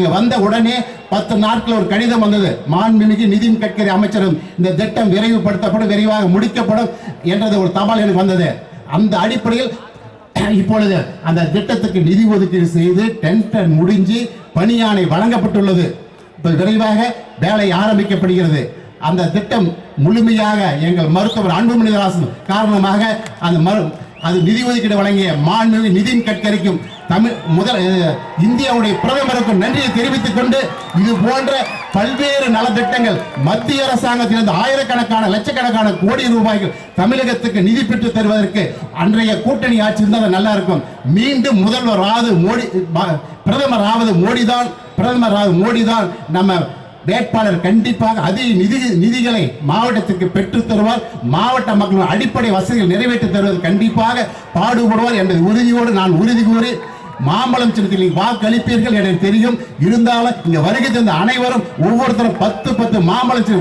அங்கே வந்த உடனே 10 நாட்கள் ஒரு கடிதம் வந்தது. மாண்புமிகு நிதின் கட்கரி அமைச்சரும் இந்த திட்டம் விரைவுபடுத்தப்படும், விரைவாக முடிக்கப்படும் என்றது ஒரு தபால் எனக்கு வந்தது. அந்த அடிப்படையில் இப்பொழுது அந்த திட்டத்துக்கு நிதி ஒதுக்கீடு செய்து டெண்டர் முடிஞ்சு பணியாணை வழங்கப்பட்டுள்ளது. விரைவாக வேலை ஆரம்பிக்கப்படுகிறது. அந்த திட்டம் முழுமையாக எங்கள் மருத்துவர் அன்புமணி ராமதாஸ் காரணமாக அது நிதி ஒதுக்கீடு வழங்கிய மாண்புமிகு நிதின் கட்கரிக்கும் இந்தியாவுடைய பிரதமருக்கும் நன்றியை தெரிவித்துக் கொண்டு இது போன்ற பல்வேறு நலத்திட்டங்கள் மத்திய அரசாங்கத்திலிருந்து ஆயிரக்கணக்கான லட்சக்கணக்கான கோடி ரூபாய்கள் தமிழகத்துக்கு நிதி பெற்று தருவதற்கு அன்றைய கூட்டணி ஆட்சி இருந்தால் நல்லா இருக்கும். மீண்டும் முதல்வராவது மோடி, பிரதமராவது மோடி தான் நம்ம வேட்பாளர். கண்டிப்பாக அதிக நிதிகளை மாவட்டத்திற்கு பெற்று தருவார். மாவட்ட மக்களின் அடிப்படை வசதிகள் நிறைவேற்றி தருவது கண்டிப்பாக பாடுபடுவார் என்பதை உறுதியோடு நான் உறுதி கூறி மாம்பழம் சின்னத்தில் வாக்களிப்பீர்கள் எனக்கு தெரியும். இருந்தாலும் இங்க வருகை தந்த அனைவரும் ஒவ்வொருத்தரும் 10 மாம்பழம் சின்ன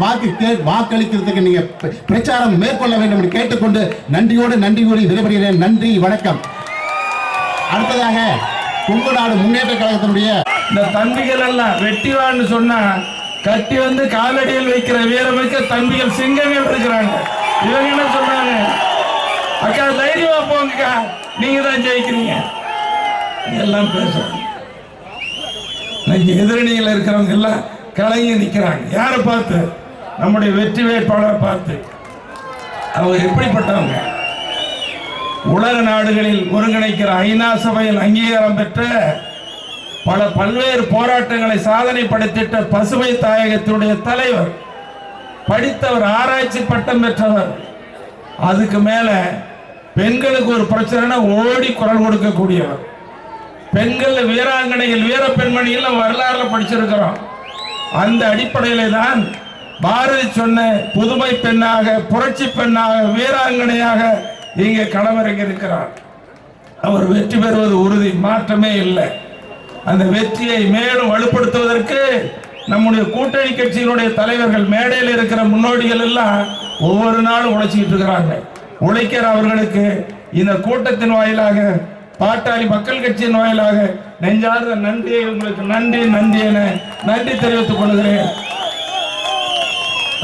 வாக்களிக்கிறதுக்கு நீங்க பிரச்சாரம் மேற்கொள்ள வேண்டும் என்று கேட்டுக்கொண்டு நன்றி கூறி விடைபெறுகிறேன். நன்றி, வணக்கம். அடுத்ததாக கொங்கு நாடு முன்னேற்ற கழகத்தினுடைய இந்த தம்பிகள் எல்லாம் வெட்டிவான்னு சொன்னா கட்டி வந்து காலடியில் வைக்கிற வீரமிக்க தம்பிகள் சிங்கங்கள் இருக்கிறாங்க. இவங்க என்ன சொல்றாங்க? அக்கா தைரியமா போங்கக்கா, நீங்க தான் ஜெயிக்கிறீங்க எல்லாம் பேசுறாங்க. எதிரணியில் இருக்கிறவங்க எல்லாம் கலங்கி நிற்கிறாங்க. யாரை பார்த்து? நம்முடைய வெற்றி வேட்பாளரை பார்த்து. அவங்க எப்படிப்பட்டவங்க? உலக நாடுகளில் ஒருங்கிணைக்கிற ஐநா சபையில் அங்கீகாரம் பெற்ற பல்வேறு போராட்டங்களை சாதனை படைத்திட்ட பசுமை தாயகத்தினுடைய தலைவர், படித்தவர், ஆராய்ச்சி பட்டம் பெற்றவர். அதுக்கு மேல பெண்களுக்கு ஒரு பிரச்சனை ஓடி குரல் கொடுக்கக்கூடியவர். பெண்கள் வீராங்கனைகள், வீர பெண்மணிகள் வரலாறுல படிச்சிருக்கிறோம். அந்த அடிப்படையில தான் பாரதி சொன்ன புதுமை பெண்ணாக, புரட்சி பெண்ணாக, வீராங்கனையாக இங்கே களமிறங்கி இருக்கிறார். அவர் வெற்றி பெறுவது உறுதி, மாற்றமே இல்லை. அந்த வெற்றியை மேலும் வலுப்படுத்துவதற்கு நம்முடைய கூட்டணி கட்சியினுடைய தலைவர்கள், மேடையில் இருக்கிற முன்னோடிகள் எல்லாம் ஒவ்வொரு நாளும் உழைச்சிக்கிட்டு இருக்கிறாங்க. உழைக்கிற அவர்களுக்கு இந்த கூட்டத்தின் வாயிலாக, பாட்டாளி மக்கள் கட்சியின் வாயிலாக நெஞ்சார்ந்த நன்றியை உங்களுக்கு நன்றி தெரிவித்துக் கொள்கிறேன்.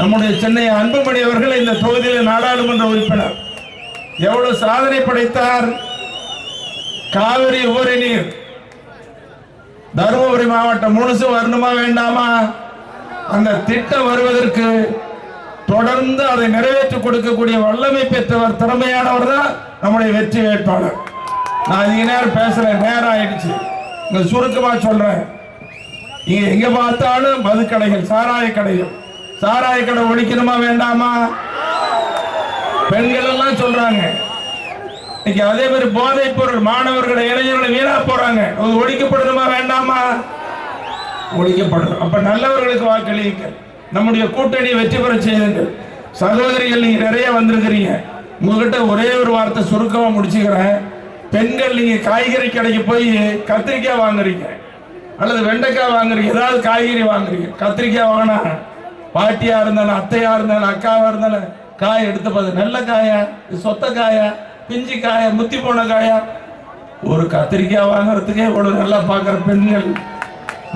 நம்முடைய சென்னை அன்புமணி அவர்கள் இந்த தொகுதியில் நாடாளுமன்ற உறுப்பினர் எவ்வளவு சாதனை படைத்தார். காவிரி உபரி நீர் தருமபுரி மாவட்டம் முழுசு வரணுமா வேண்டாமா? அந்த திட்டம் வருவதற்கு தொடர்ந்து அதை நிறைவேற்றி கொடுக்கக்கூடிய வல்லமை பெற்றவர், திறமையானவர் தான் நம்முடைய வெற்றி வேட்பாளர். நான் அதிக நேரம் பேசுறேன், நேரம் ஆயிடுச்சு. சுருக்கமா சொல்றேன். இங்க எங்க பார்த்தாலும் மதுக்கடைகள், சாராய கடை ஒழிக்கணுமா வேண்டாமா? பெண்கள் எல்லாம் சொல்றாங்க. அதே மாதிரி போதைப் பொருள், மாணவர்களை, இளைஞர்களை வீணா போறாங்க. ஒழிக்கப்படணுமா வேண்டாமா? ஒழிக்கப்படணும். அப்ப நல்லவர்களுக்கு வாக்களியுங்கள். நம்முடைய கூட்டணி வெற்றி பெற செய்யுங்கள். சகோதரிகள், நீங்க நிறைய வந்திருக்கிறீங்க. உங்ககிட்ட ஒரே ஒரு வார்த்தை சுருக்கமா முடிச்சுக்கிறேன். பெண்கள், நீங்க காய்கறி கடைக்கு போய் கத்திரிக்காய் வாங்குறீங்க அல்லது வெண்டைக்காய் வாங்குறீங்க, ஏதாவது காய்கறி வாங்குறீங்க. கத்திரிக்காய் வாங்கினா பாட்டியா இருந்தாலும், அத்தையா இருந்தாலும், அக்காவா இருந்தாலும் காய் எடுத்து பார்த்து, நல்ல காயா, சொத்த காயா, பிஞ்சு காயா, முத்தி போன காயா? ஒரு கத்திரிக்காய் வாங்குறதுக்கே இவ்வளவு நல்லா பார்க்கிற பெண்கள்,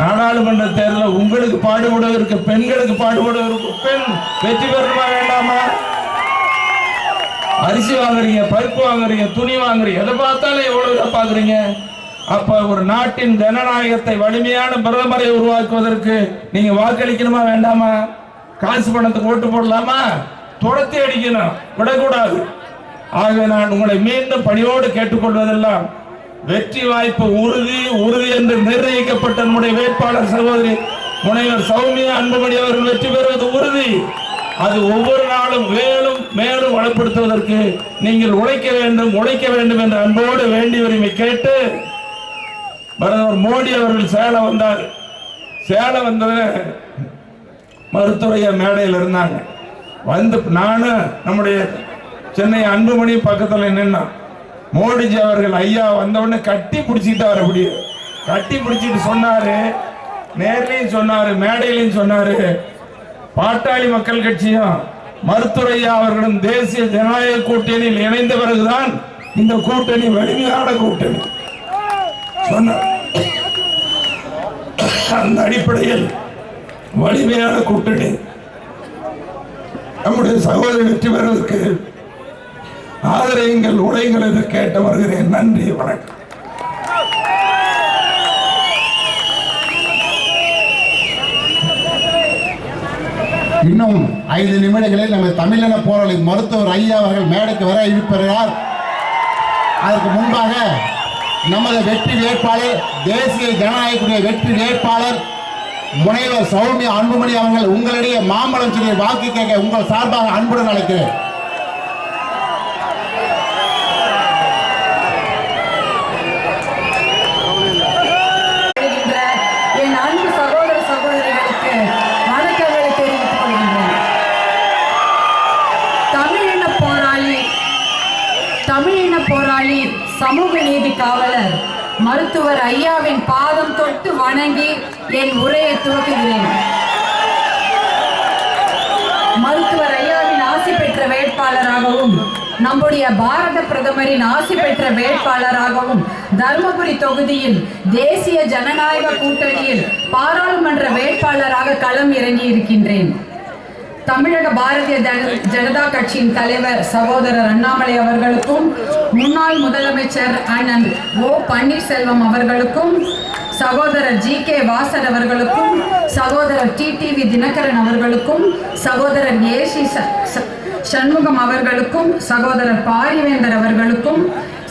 நாடாளுமன்ற தேர்தலில் உங்களுக்கு பாடுபடுவதற்கு, பெண்களுக்கு பாடுபடுவதற்கு பெண் வெற்றி பெறணுமா வேண்டாமா? அரிசி வாங்குறீங்க, பருப்பு வாங்குறீங்க, துணி வாங்குறீங்க, எதை பார்த்தாலும் எவ்வளவு பாக்குறீங்க. அப்ப ஒரு நாட்டின் ஜனநாயகத்தை, வலிமையான பிரதமரை உருவாக்குவதற்கு நீங்க வாக்களிக்கணுமா வேண்டாமா? காசு பணத்துக்கு ஓட்டு போடலாமா? துரத்தி அடிக்கணும், விடக்கூடாது. ஆக நான் உங்களை மீண்டும் பணியோடு கேட்டுக்கொள்வதெல்லாம், வெற்றி வாய்ப்பு உறுதி என்று நிர்ணயிக்கப்பட்ட நம்முடைய வேட்பாளர் சகோதரி முனைவர் சௌமியா அன்புமணி அவர்கள் வெற்றி பெறுவது உறுதி. அது ஒவ்வொரு நாளும் மேலும் வலுப்படுத்துவதற்கு நீங்கள் உழைக்க வேண்டும் என்ற அன்போடு வேண்டி உரிமை கேட்டு, பிரதமர் மோடி அவர்கள் சேலம் வந்தார். சேலம் வந்தது மருத்துவரையா மேடையில் இருந்தாங்க. வந்து நானும் நம்முடைய சென்னை அன்புமணி பக்கத்தில் நின்னா, மோடிஜி அவர்கள் ஐயா வந்தவுடனே கட்டி பிடிச்சிட்டாரு. அப்படி கட்டி பிடிச்சிட்டு சொன்னாரு, நேர்லையும் சொன்னாரு, மேடையிலையும் சொன்னாரு, பாட்டாளி மக்கள் கட்சியும் மருத்துவரையா அவர்களும் தேசிய ஜனநாயக கூட்டணியில் இணைந்த பிறகுதான் இந்த கூட்டணி வலிமையான கூட்டணி சொன்னார். அந்த அடிப்படையில் வலிமையான கூட்டணி நம்முடைய சகோதரி வெற்றி பெறுவதற்கு ஆதரவுங்கள், உடைகள் என்று கேட்டு வருகிறேன். நன்றி, வணக்கம். இன்னும் 5 நிமிடங்களில் நமது தமிழின போராளி மருத்துவர் ஐயா அவர்கள் மேடைக்கு வர இருக்கிறார். அதற்கு முன்பாக நமது வெற்றி வேட்பாளர், தேசிய ஜனநாயக வெற்றி வேட்பாளர் முனைவர் சௌமியா அன்புமணி அவர்கள் உங்களிடையே மாம்பழம் சொல்லி வாக்கு கேட்க உங்கள் சார்பாக அன்புடன் அழைக்கிறேன். என் அன்பு சகோதர சகோதரிகளுக்கு வணக்கங்களை தெரிவித்துக் கொள்கின்றேன். தமிழின போராளி, சமூக நீதி காவலர் மருத்துவர் ஐயாவின் பாதம் தொட்டு வணங்கி என் உரையை துவக்குகிறேன். மருத்துவர் ஐயாவின் ஆசி பெற்ற வேட்பாளராகவும் நம்முடைய பாரத பிரதமரின் ஆசி பெற்ற வேட்பாளராகவும் தர்மபுரி தொகுதியில் தேசிய ஜனநாயக கூட்டணியில் பாராளுமன்ற வேட்பாளராக களம் இறங்கி இருக்கின்றேன். தமிழக பாரதிய ஜனதா கட்சியின் தலைவர் சகோதரர் அண்ணாமலை அவர்களுக்கும், முன்னாள் முதலமைச்சர் அண்ணன் ஓ பன்னீர்செல்வம் அவர்களுக்கும், சகோதரர் GK வாசன் அவர்களுக்கும், சகோதரர் TTV தினகரன் அவர்களுக்கும், சகோதரர் AC சண்முகம் அவர்களுக்கும், சகோதரர் பாரிவேந்தர் அவர்களுக்கும்,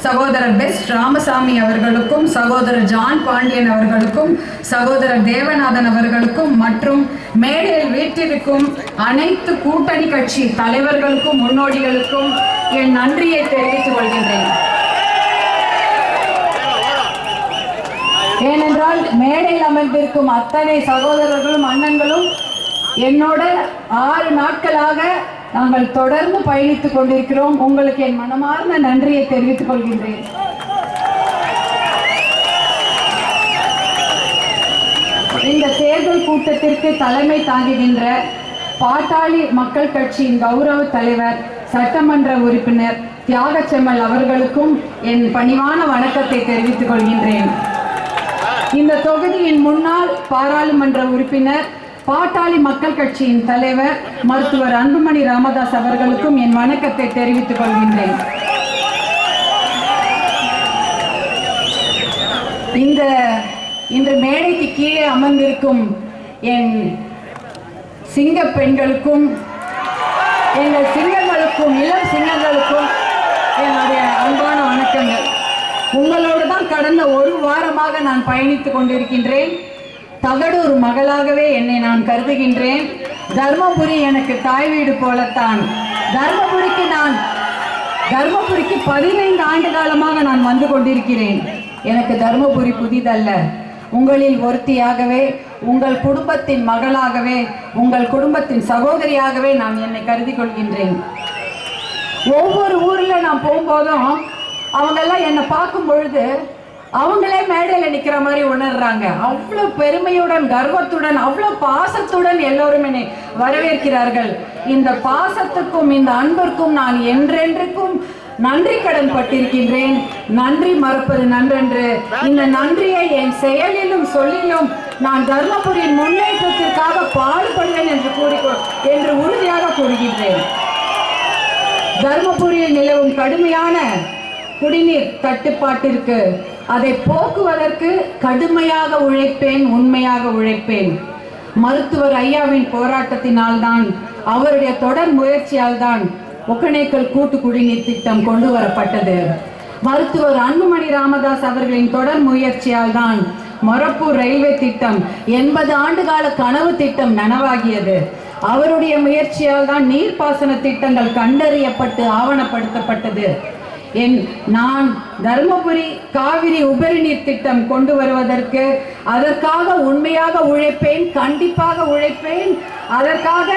சகோதரர் பெஸ்ட் ராமசாமி அவர்களுக்கும், சகோதரர் ஜான் பாண்டியன் அவர்களுக்கும், சகோதரர் தேவநாதன் அவர்களுக்கும் மற்றும் மேடையில் வீட்டிற்கும் அனைத்து கூட்டணி கட்சி தலைவர்களுக்கும் முன்னோடிகளுக்கும் என் நன்றியை தெரிவித்துக் கொள்கின்றேன். ஏனென்றால் மேடையில் அமர்ந்திருக்கும் அத்தனை சகோதரர்களும் அண்ணன்களும் என்னோட 6 நாட்களாக நாங்கள் தொடர்ந்து பயணித்துக் கொண்டிருக்கிறோம். உங்களுக்கு என் மனமார்ந்த நன்றியை தெரிவித்துக் கொள்கின்றேன். இந்த தேர்தல் கூட்டத்திற்கு தலைமை தாங்குகின்ற பாட்டாளி மக்கள் கட்சியின் கௌரவ தலைவர், சட்டமன்ற உறுப்பினர் தியாகச்செம்மல் அவர்களுக்கும் என் பணிவான வணக்கத்தை தெரிவித்துக் கொள்கின்றேன். இந்த தொகுதியின் முன்னாள் பாராளுமன்ற உறுப்பினர், பாட்டாளி மக்கள் கட்சியின் தலைவர் மருத்துவர் அன்புமணி ராமதாஸ் அவர்களுக்கும் என் வணக்கத்தை தெரிவித்துக் கொள்கின்றேன். இன்று மேடைக்கு கீழே அமர்ந்திருக்கும் என் சிங்க பெண்களுக்கும், எங்கள் சிங்கங்களுக்கும், இளம் சிங்கங்களுக்கும் என்னுடைய அன்பான வணக்கங்கள். உங்களோடு தான் கடந்த 1 வாரமாக நான் பயணித்துக் கொண்டிருக்கின்றேன். தகடூர் மகளாகவே என்னை நான் கருதுகின்றேன். தர்மபுரி எனக்கு தாய் வீடு போலத்தான். தர்மபுரிக்கு 15 ஆண்டு காலமாக நான் வந்து கொண்டிருக்கிறேன். எனக்கு தர்மபுரி புதிதல்ல. உங்களில் ஒருத்தியாகவே, உங்கள் குடும்பத்தின் மகளாகவே, உங்கள் குடும்பத்தின் சகோதரியாகவே நான் என்னை கருதி கொள்கின்றேன். ஒவ்வொரு ஊரில் நான் போகும்போதும் அவங்கெல்லாம் என்னை பார்க்கும் பொழுது அவங்களே மேடையில் நிற்கிற மாதிரி உணர்றாங்க. அவ்வளோ பெருமையுடன், கர்வத்துடன், அவ்வளோ பாசத்துடன் எல்லோரும் என்னை வரவேற்கிறார்கள். இந்த பாசத்துக்கும் இந்த அன்பிற்கும் நான் என்றென்றைக்கும் நன்றி கடன் பட்டிருக்கின்றேன். நன்றி மறப்பது நன்றென்று. இந்த நன்றியை என் செயலிலும் சொல்லிலும் நான் தர்மபுரியின் முன்னேற்றத்திற்காக பாடுபடுவேன் என்று உறுதியாக கூறுகின்றேன். தர்மபுரியில் நிலவும் கடுமையான குடிநீர் தட்டுப்பாட்டிற்கு, அதை போக்குவதற்கு கடுமையாக உழைப்பேன், உண்மையாக உழைப்பேன். மருத்துவர் ஐயாவின் போராட்டத்தினால் தான், அவருடைய தொடர் முயற்சியால் தான் ஒகேனக்கல் கூட்டு குடிநீர் திட்டம் கொண்டு வரப்பட்டது. மருத்துவர் அன்புமணி ராமதாஸ் அவர்களின் தொடர் முயற்சியால் தான் மொரப்பூர் ரயில்வே திட்டம் 80 ஆண்டுகால கனவு திட்டம் நனவாகியது. அவருடைய முயற்சியால் தான் நீர்ப்பாசன திட்டங்கள் கண்டறியப்பட்டு ஆவணப்படுத்தப்பட்டது. நான் தர்மபுரி காவிரி உபரி நீர் திட்டம் கொண்டு வருவதற்கு, அதற்காக உண்மையாக உழைப்பேன், கண்டிப்பாக உழைப்பேன். அதற்காக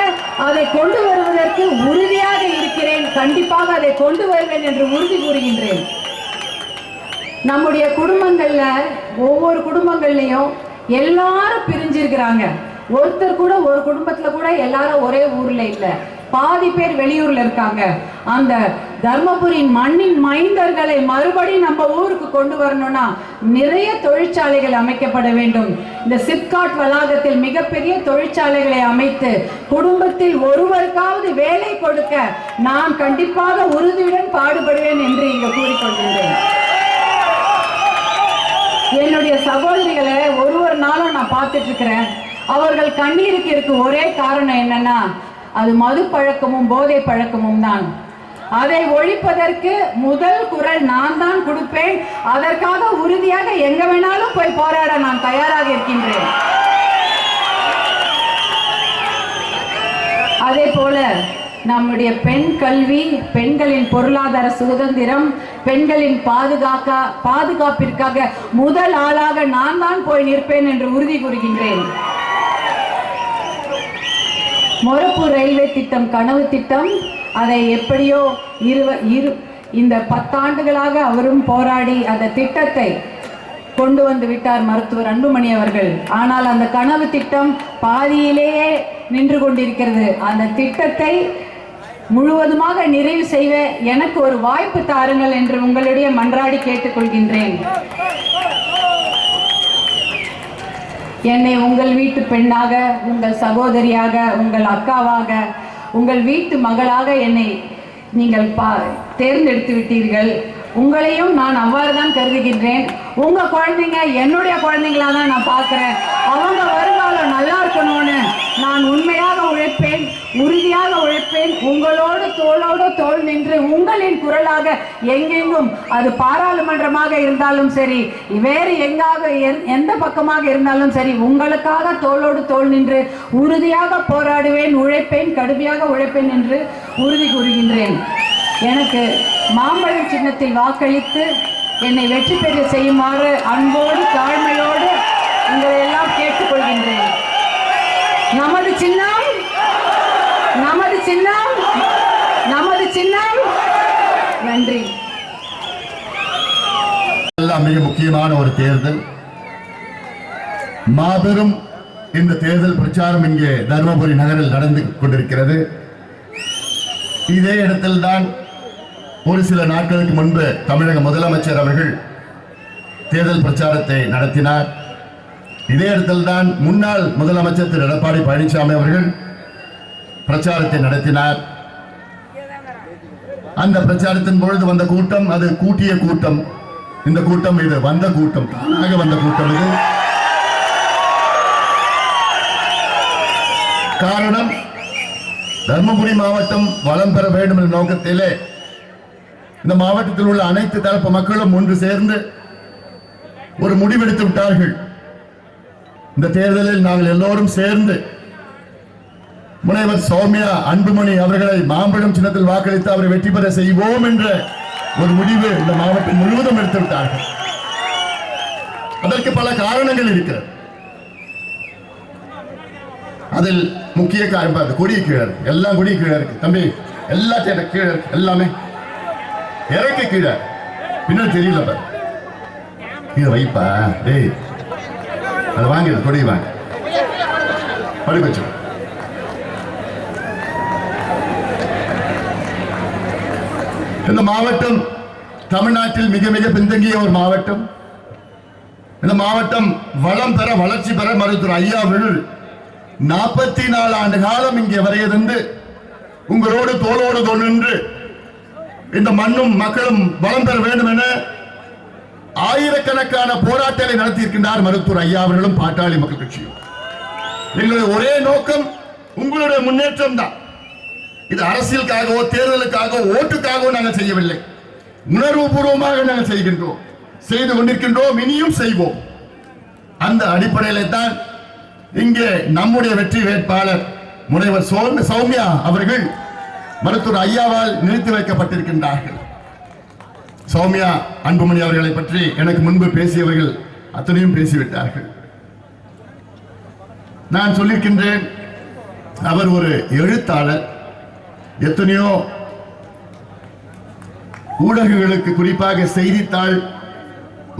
அதை கொண்டு வருவதற்கு உறுதியாக இருக்கிறேன். கண்டிப்பாக அதை கொண்டு வருவேன் என்று உறுதி கூறுகின்றேன். நம்முடைய குடும்பங்கள்ல, ஒவ்வொரு குடும்பங்கள்லயும் எல்லாரும் பிரிஞ்சிருக்கிறாங்க. ஒருத்தர் கூட, ஒரு குடும்பத்துல கூட எல்லாரும் ஒரே ஊர்ல இல்ல. பாதி பேர் வெளியூர்ல இருக்காங்க. அந்த தர்மபுரி மண்ணின் மைந்தர்களை மறுபடி நம்ம ஊருக்கு கொண்டு வரணும்னா நிறைய தொழிற்சாலைகள் அமைக்கப்பட வேண்டும். இந்த சிப்காட் வளாகத்தில் மிகப்பெரிய தொழிற்சாலைகளை அமைத்து குடும்பத்தில் ஒருவருக்காவது வேலை கொடுக்க நான் கண்டிப்பாக உறுதியுடன் பாடுபடுவேன் என்று இங்கு கூறிக்கொள்கிறேன். என்னுடைய சகோதரிகளை ஒரு நாளும் நான் பார்த்துட்டு இருக்கிறேன். அவர்கள் கண்ணீருக்கு இருக்கு ஒரே காரணம் என்னன்னா, அது மது பழக்கமும் போதை பழக்கமும் தான். அதை ஒழிப்பதற்கு முதல் குரல் நான் தான் கொடுப்பேன். அதற்காக உறுதியாக எங்க வேணாலும் போய் போராட நான் தயாராக இருக்கின்றேன். அதே போல நம்முடைய பெண் கல்வி, பெண்களின் பொருளாதார சுதந்திரம், பெண்களின் பாதுகாப்பிற்காக முதல் ஆளாக நான் தான் போய் நிற்பேன் என்று உறுதி கூறுகின்றேன். மொரப்பூர் ரயில்வே திட்டம் கனவு திட்டம், அதை எப்படியோ இந்த 10 ஆண்டுகளாக அவரும் போராடி அந்த திட்டத்தை கொண்டு வந்து விட்டார் மருத்துவர் அன்புமணி அவர்கள். ஆனால் அந்த கனவு திட்டம் பாதியிலேயே நின்று கொண்டிருக்கிறது. அந்த திட்டத்தை முழுவதுமாக நிறைவு செய்ய எனக்கு ஒரு வாய்ப்பு தாருங்கள் என்று உங்களுடைய மன்றாடி கேட்டுக்கொள்கின்றேன். என்னை உங்கள் வீட்டு பெண்ணாக, உங்கள் சகோதரியாக, உங்கள் அக்காவாக, உங்கள் வீட்டு மகளாக என்னை நீங்கள் தேர்ந்தெடுத்து விட்டீர்கள். உங்களையும் நான் அவ்வாறு தான் கருதுகின்றேன். உங்க குழந்தைங்க என்னுடைய குழந்தைங்களா தான் நான் பார்க்கிறேன். அவங்க வருங்காலம் நல்லா இருக்கணும்னு நான் உண்மையாக உழைப்பேன், உறுதியாக உழைப்பேன். உங்களோடு தோளோடு தோள் நின்று உங்களின் குரலாக எங்கெங்கும், அது பாராளுமன்றமாக இருந்தாலும் சரி, வேறு எந்த பக்கமாக இருந்தாலும் சரி, உங்களுக்காக தோளோடு தோள் நின்று உறுதியாக போராடுவேன், உழைப்பேன், கடுமையாக உழைப்பேன் என்று உறுதி கூறுகின்றேன். எனக்கு மாம்பழம் சின்னத்தில் வாக்களித்து என்னை வெற்றி பெற செய்யுமாறு அன்போடு தாழ்மையோடு உங்களை எல்லாம் கேட்டுக்கொள்கின்றேன். நமது சின்னம், நமது சின்னம், நமது சின்னம். நன்றி. மிக முக்கியமான ஒரு தேர்தல், மாபெரும் இந்த தேர்தல் பிரச்சாரம் இங்கே தர்மபுரி நகரில் நடந்து கொண்டிருக்கிறது. இதே இடத்தில்தான் ஒரு சில நாட்களுக்கு முன்பு தமிழக முதலமைச்சர் அவர்கள் தேர்தல் பிரச்சாரத்தை நடத்தினார். இதே இடத்தில்தான் முன்னாள் முதலமைச்சர் திரு எடப்பாடி பழனிசாமி அவர்கள் பிரச்சாரத்தை நடத்தினார். அந்த பிரச்சாரத்தின் பொழுது வந்த கூட்டம் அது கூட்டிய கூட்டம். இந்த கூட்டம் இது வந்த கூட்டம், தானாக வந்த கூட்டம். இது காரணம், தர்மபுரி மாவட்டம் வளம் பெற வேண்டும் என்ற நோக்கத்திலே இந்த மாவட்டத்தில் உள்ள அனைத்து தரப்பு மக்களும் ஒன்று சேர்ந்து ஒரு முடிவெடுத்து விட்டார்கள். இந்த தேர்தலில் நாங்கள் எல்லோரும் சேர்ந்து முனைவர் சௌமியா அன்புமணி அவர்களை மாம்பழம் சின்னத்தில் வாக்களித்து அவரை வெற்றி பெற செய்வோம் என்ற ஒரு முடிவு இந்த மாவட்டம் முழுவதும் எடுத்து விட்டார்கள். அதற்கு பல காரணங்கள் இருக்கிறது. அதில் முக்கிய காரணம் கொடி கீழே இருக்கு, எல்லாம் கொடி கீழே இருக்கு. தம்பி எல்லாத்தையும் கீழே இருக்கு, எல்லாமே இறக்க கீழே பின்னாடி தெரியல. கீழே வைப்பா, டேய் அதை வாங்கிடு, கொடி வாங்க படி வச்சு. இந்த மாவட்டம் தமிழ்நாட்டில் மிக மிக பின்தங்கிய ஒரு மாவட்டம். இந்த மாவட்டம் வளம் பெற, வளர்ச்சி பெற மருத்துவர் ஐயா அவர்கள் 44 ஆண்டு காலம் இங்கே வருகிறது. உங்களோடு தோளோடு தோள் நின்று இந்த மண்ணும் மக்களும் வளம் பெற வேண்டும் என ஆயிரக்கணக்கான போராட்டங்களை நடத்தி இருக்கின்றார் மருத்துவர் ஐயா அவர்களும் பாட்டாளி மக்கள் கட்சியும். எங்களுடைய ஒரே நோக்கம் உங்களுடைய முன்னேற்றம் தான். இது அரசியலுக்காகவோ தேர்தலுக்காகவோ ஓட்டுக்காகவோ நாங்கள் செய்யவில்லை. உணர்வு பூர்வமாக நாங்கள் செய்கின்றோம், செய்து கொண்டிருக்கின்றோம், இனியும் செய்வோம். அந்த அடிப்படையில் தான் இங்கே நம்முடைய வெற்றி வேட்பாளர் முனைவர் சௌமியா அவர்கள் மருத்துவர் ஐயாவால் நிறுத்தி வைக்கப்பட்டிருக்கின்றார்கள். சௌமியா அன்புமணி அவர்களை பற்றி எனக்கு முன்பு பேசியவர்கள் அத்தனையும் பேசிவிட்டார்கள். நான் சொல்லியிருக்கின்றேன், அவர் ஒரு எழுத்தாளர். எத்தனையோ ஊடகங்களுக்கு, குறிப்பாக செய்தித்தாள்,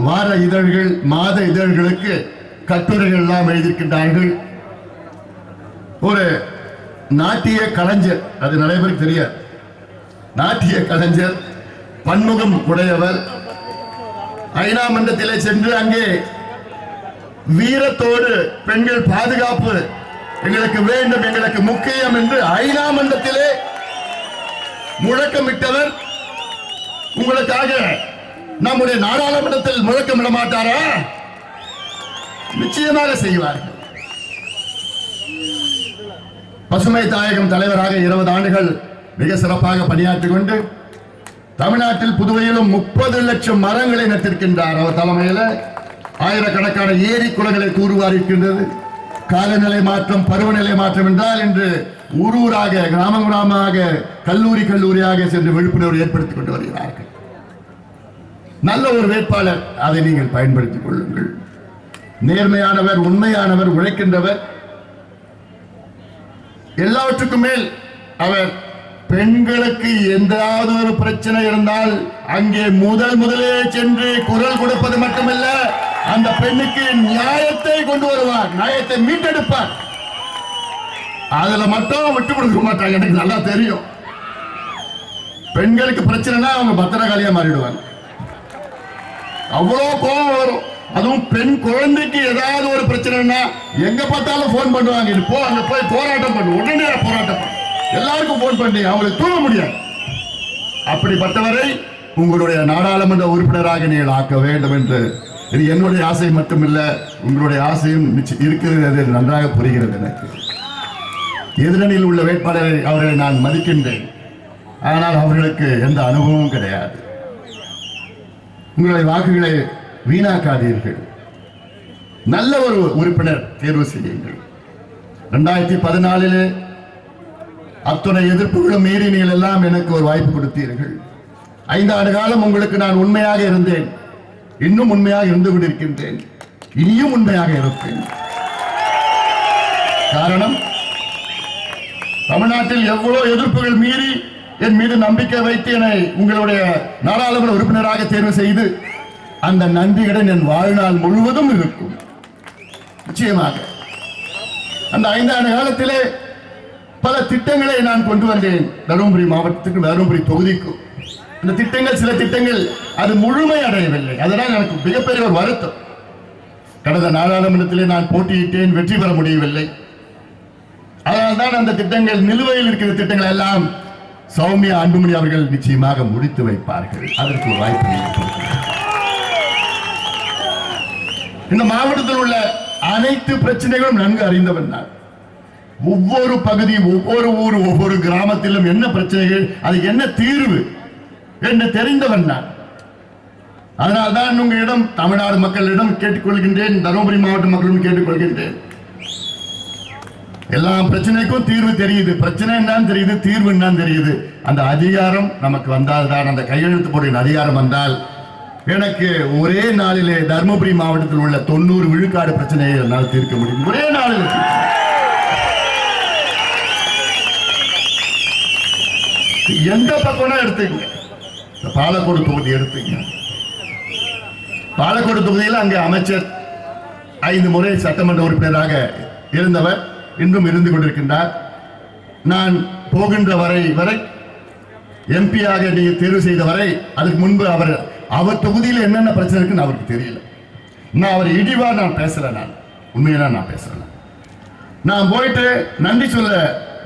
வார இதழ்கள், மாத இதழ்களுக்கு கட்டுரைகள் எல்லாம் எழுதியிருக்கின்றார்கள். ஒரு நாட்டிய கலைஞர், அது நிறைய பேருக்கு தெரியாது. நாட்டிய கலைஞர், பன்முகம் உடையவர். ஐநா மன்றத்திலே சென்று அங்கே வீரத்தோடு பெண்கள் பாதுகாப்பு எங்களுக்கு வேண்டும், எங்களுக்கு முக்கியம் என்று ஐநா மன்றத்திலே முழக்கமிட்டவர். உங்களுக்காக நம்முடைய நாடாளுமன்றத்தில் முழக்கமிட மாட்டாரா? நிச்சயமாக செய்வார்கள். பசுமை தாயகம் தலைவராக 20 ஆண்டுகள் மிக சிறப்பாக பணியாற்றிக் கொண்டு தமிழ்நாட்டில் புதுவையிலும் 30 லட்சம் மரங்களை நட்டிருக்கின்றார். அவர் தலைமையில் ஆயிரக்கணக்கான ஏரி குளங்களை தூர்வாரிக்கின்றது. காலநிலை மாற்றம், பருவநிலை மாற்றம் என்றால் இன்று ஊராக, கிராமமாக, கல்லூரியாக சென்று விழிப்புணர்வு ஏற்படுத்திக் கொண்டு வருகிறார்கள். நல்ல ஒரு வேட்பாளர், அதை நீங்கள் பயன்படுத்திக் கொள்ளுங்கள். நேர்மையானவர், உண்மையானவர், உழைக்கின்றவர். எல்லாவற்றுக்கும் மேல் அவர் பெண்களுக்கு எந்தாவது ஒரு பிரச்சனை இருந்தால் அங்கே முதலே சென்று குரல் கொடுப்பது மட்டுமல்ல, அந்த பெண்ணுக்கு நியாயத்தை கொண்டு வருவார், நியாயத்தை மீட்டெடுப்பார். அதுல மட்டும் விட்டு கொடுக்க மாட்டாங்க. எனக்கு நல்லா தெரியும். பெண்களுக்கு பிரச்சனைனா அவங்க பத்திரகாளியா மாறிடுவாங்க. அவ்வளவு கோபம் வரும். அதுவும் பெண் குழந்தைக்கு ஏதாவது ஒரு பிரச்சனைனா எங்க பார்த்தாலும் போன் பண்ணுவாங்க. இது போ, அங்க போய் போராட்டம் பண்ணு, உடனே போராட்டம் பண்ணு, எல்லாருக்கும் போன் பண்ணி அவங்களுக்கு தூங்க முடியாது. அப்படிப்பட்டவரை உங்களுடைய நாடாளுமன்ற உறுப்பினராக நீங்கள் ஆக்க வேண்டும் என்று இது என்னுடைய ஆசை மட்டுமில்ல, உங்களுடைய ஆசையும் இருக்கிறது. நன்றாக புரிகிறது எனக்கு. எதிரணியில் உள்ள வேட்பாளரை அவர்களை நான் மதிக்கின்றேன். ஆனால் அவர்களுக்கு எந்த அனுபவமும் கிடையாது. உங்களுடைய வாக்குகளை வீணாக்காதீர்கள். நல்ல ஒரு உறுப்பினர் தேர்வு செய்யுங்கள். 2014 அத்துணை எதிர்ப்புகளும் மீறி நீங்கள் எல்லாம் எனக்கு ஒரு வாய்ப்பு கொடுத்தீர்கள். 5 ஆண்டு காலம் உங்களுக்கு நான் உண்மையாக இருந்தேன். இன்னும் உண்மையாக இருந்து கொண்டிருக்கின்றேன். இனியும் உண்மையாக இருப்பேன். காரணம், தமிழ்நாட்டில் எவ்வளவு எதிர்ப்புகள் மீறி என் மீது நம்பிக்கை வைத்து என்னை உங்களுடைய நாடாளுமன்ற உறுப்பினராக தேர்வு செய்து அந்த நன்றியுடன் என் வாழ்நாள் முழுவதும் இருக்கும். நிச்சயமாக அந்த 5 ஆண்டு காலத்திலே பல திட்டங்களை நான் கொண்டு வந்தேன் தருமபுரி மாவட்டத்துக்கு, தருமபுரி தொகுதிக்கும். இந்த திட்டங்கள், சில திட்டங்கள் அது முழுமை அடையவில்லை. அதனால் எனக்கு மிகப்பெரிய ஒரு வருத்தம். கடந்த நாடாளுமன்றத்திலே நான் போட்டியிட்டேன், வெற்றி பெற முடியவில்லை. அதனால்தான் அந்த திட்டங்கள், நிலுவையில் இருக்கிற திட்டங்கள் எல்லாம் சௌமியா அன்புமணி அவர்கள் நிச்சயமாக முடித்து வைப்பார்கள். அதற்கு ஒரு வாய்ப்பு. இந்த மாவட்டத்தில் உள்ள அனைத்து பிரச்சனைகளும் நன்கு அறிந்தவன் நான். ஒவ்வொரு பகுதி, ஒவ்வொரு ஊர், ஒவ்வொரு கிராமத்திலும் என்ன பிரச்சனைகள், அதுக்கு என்ன தீர்வு என்று தெரிந்தவன் நான். அதனால்தான் உங்களிடம், தமிழ்நாடு மக்களிடம் கேட்டுக்கொள்கின்றேன், தருமபுரி மாவட்ட மக்களிடம் கேட்டுக்கொள்கின்றேன். எல்லா பிரச்சனைக்கும் தீர்வு தெரியுது, பிரச்சனை என்னன்னு தெரியுது, தீர்வு என்னன்னு தெரியுது. அந்த அதிகாரம் நமக்கு வந்தால் தான், அந்த கையெழுத்து போடுகிற அதிகாரம் வந்தால், எனக்கு ஒரே நாளிலே தருமபுரி மாவட்டத்தில் உள்ள 90 விழுக்காடு பிரச்சனையை என்னால் தீர்க்க முடியும். ஒரே நாளில். எந்த பக்கம் எடுத்துக்கங்க, பாலக்கோடு தொகுதி எடுத்துங்க. பாலக்கோடு தொகுதியில் அங்கே அமைச்சர் 5 முறை சட்டமன்ற உறுப்பினராக இருந்தவர், இன்றும் இருந்து கொண்டிருக்கின்றார். நான் போகின்ற வரை எம்பியாக நீங்க தேர்வு செய்த வரை, அதுக்கு முன்பு அவர் தொகுதியில் என்னென்ன பிரச்சனை இருக்குன்னு அவருக்கு தெரியல. நான் அவர் இடிவா நான் பேசல, நான் உண்மையா நான் பேசுறேன். நான் போயிட்டு நன்றி சொல்ல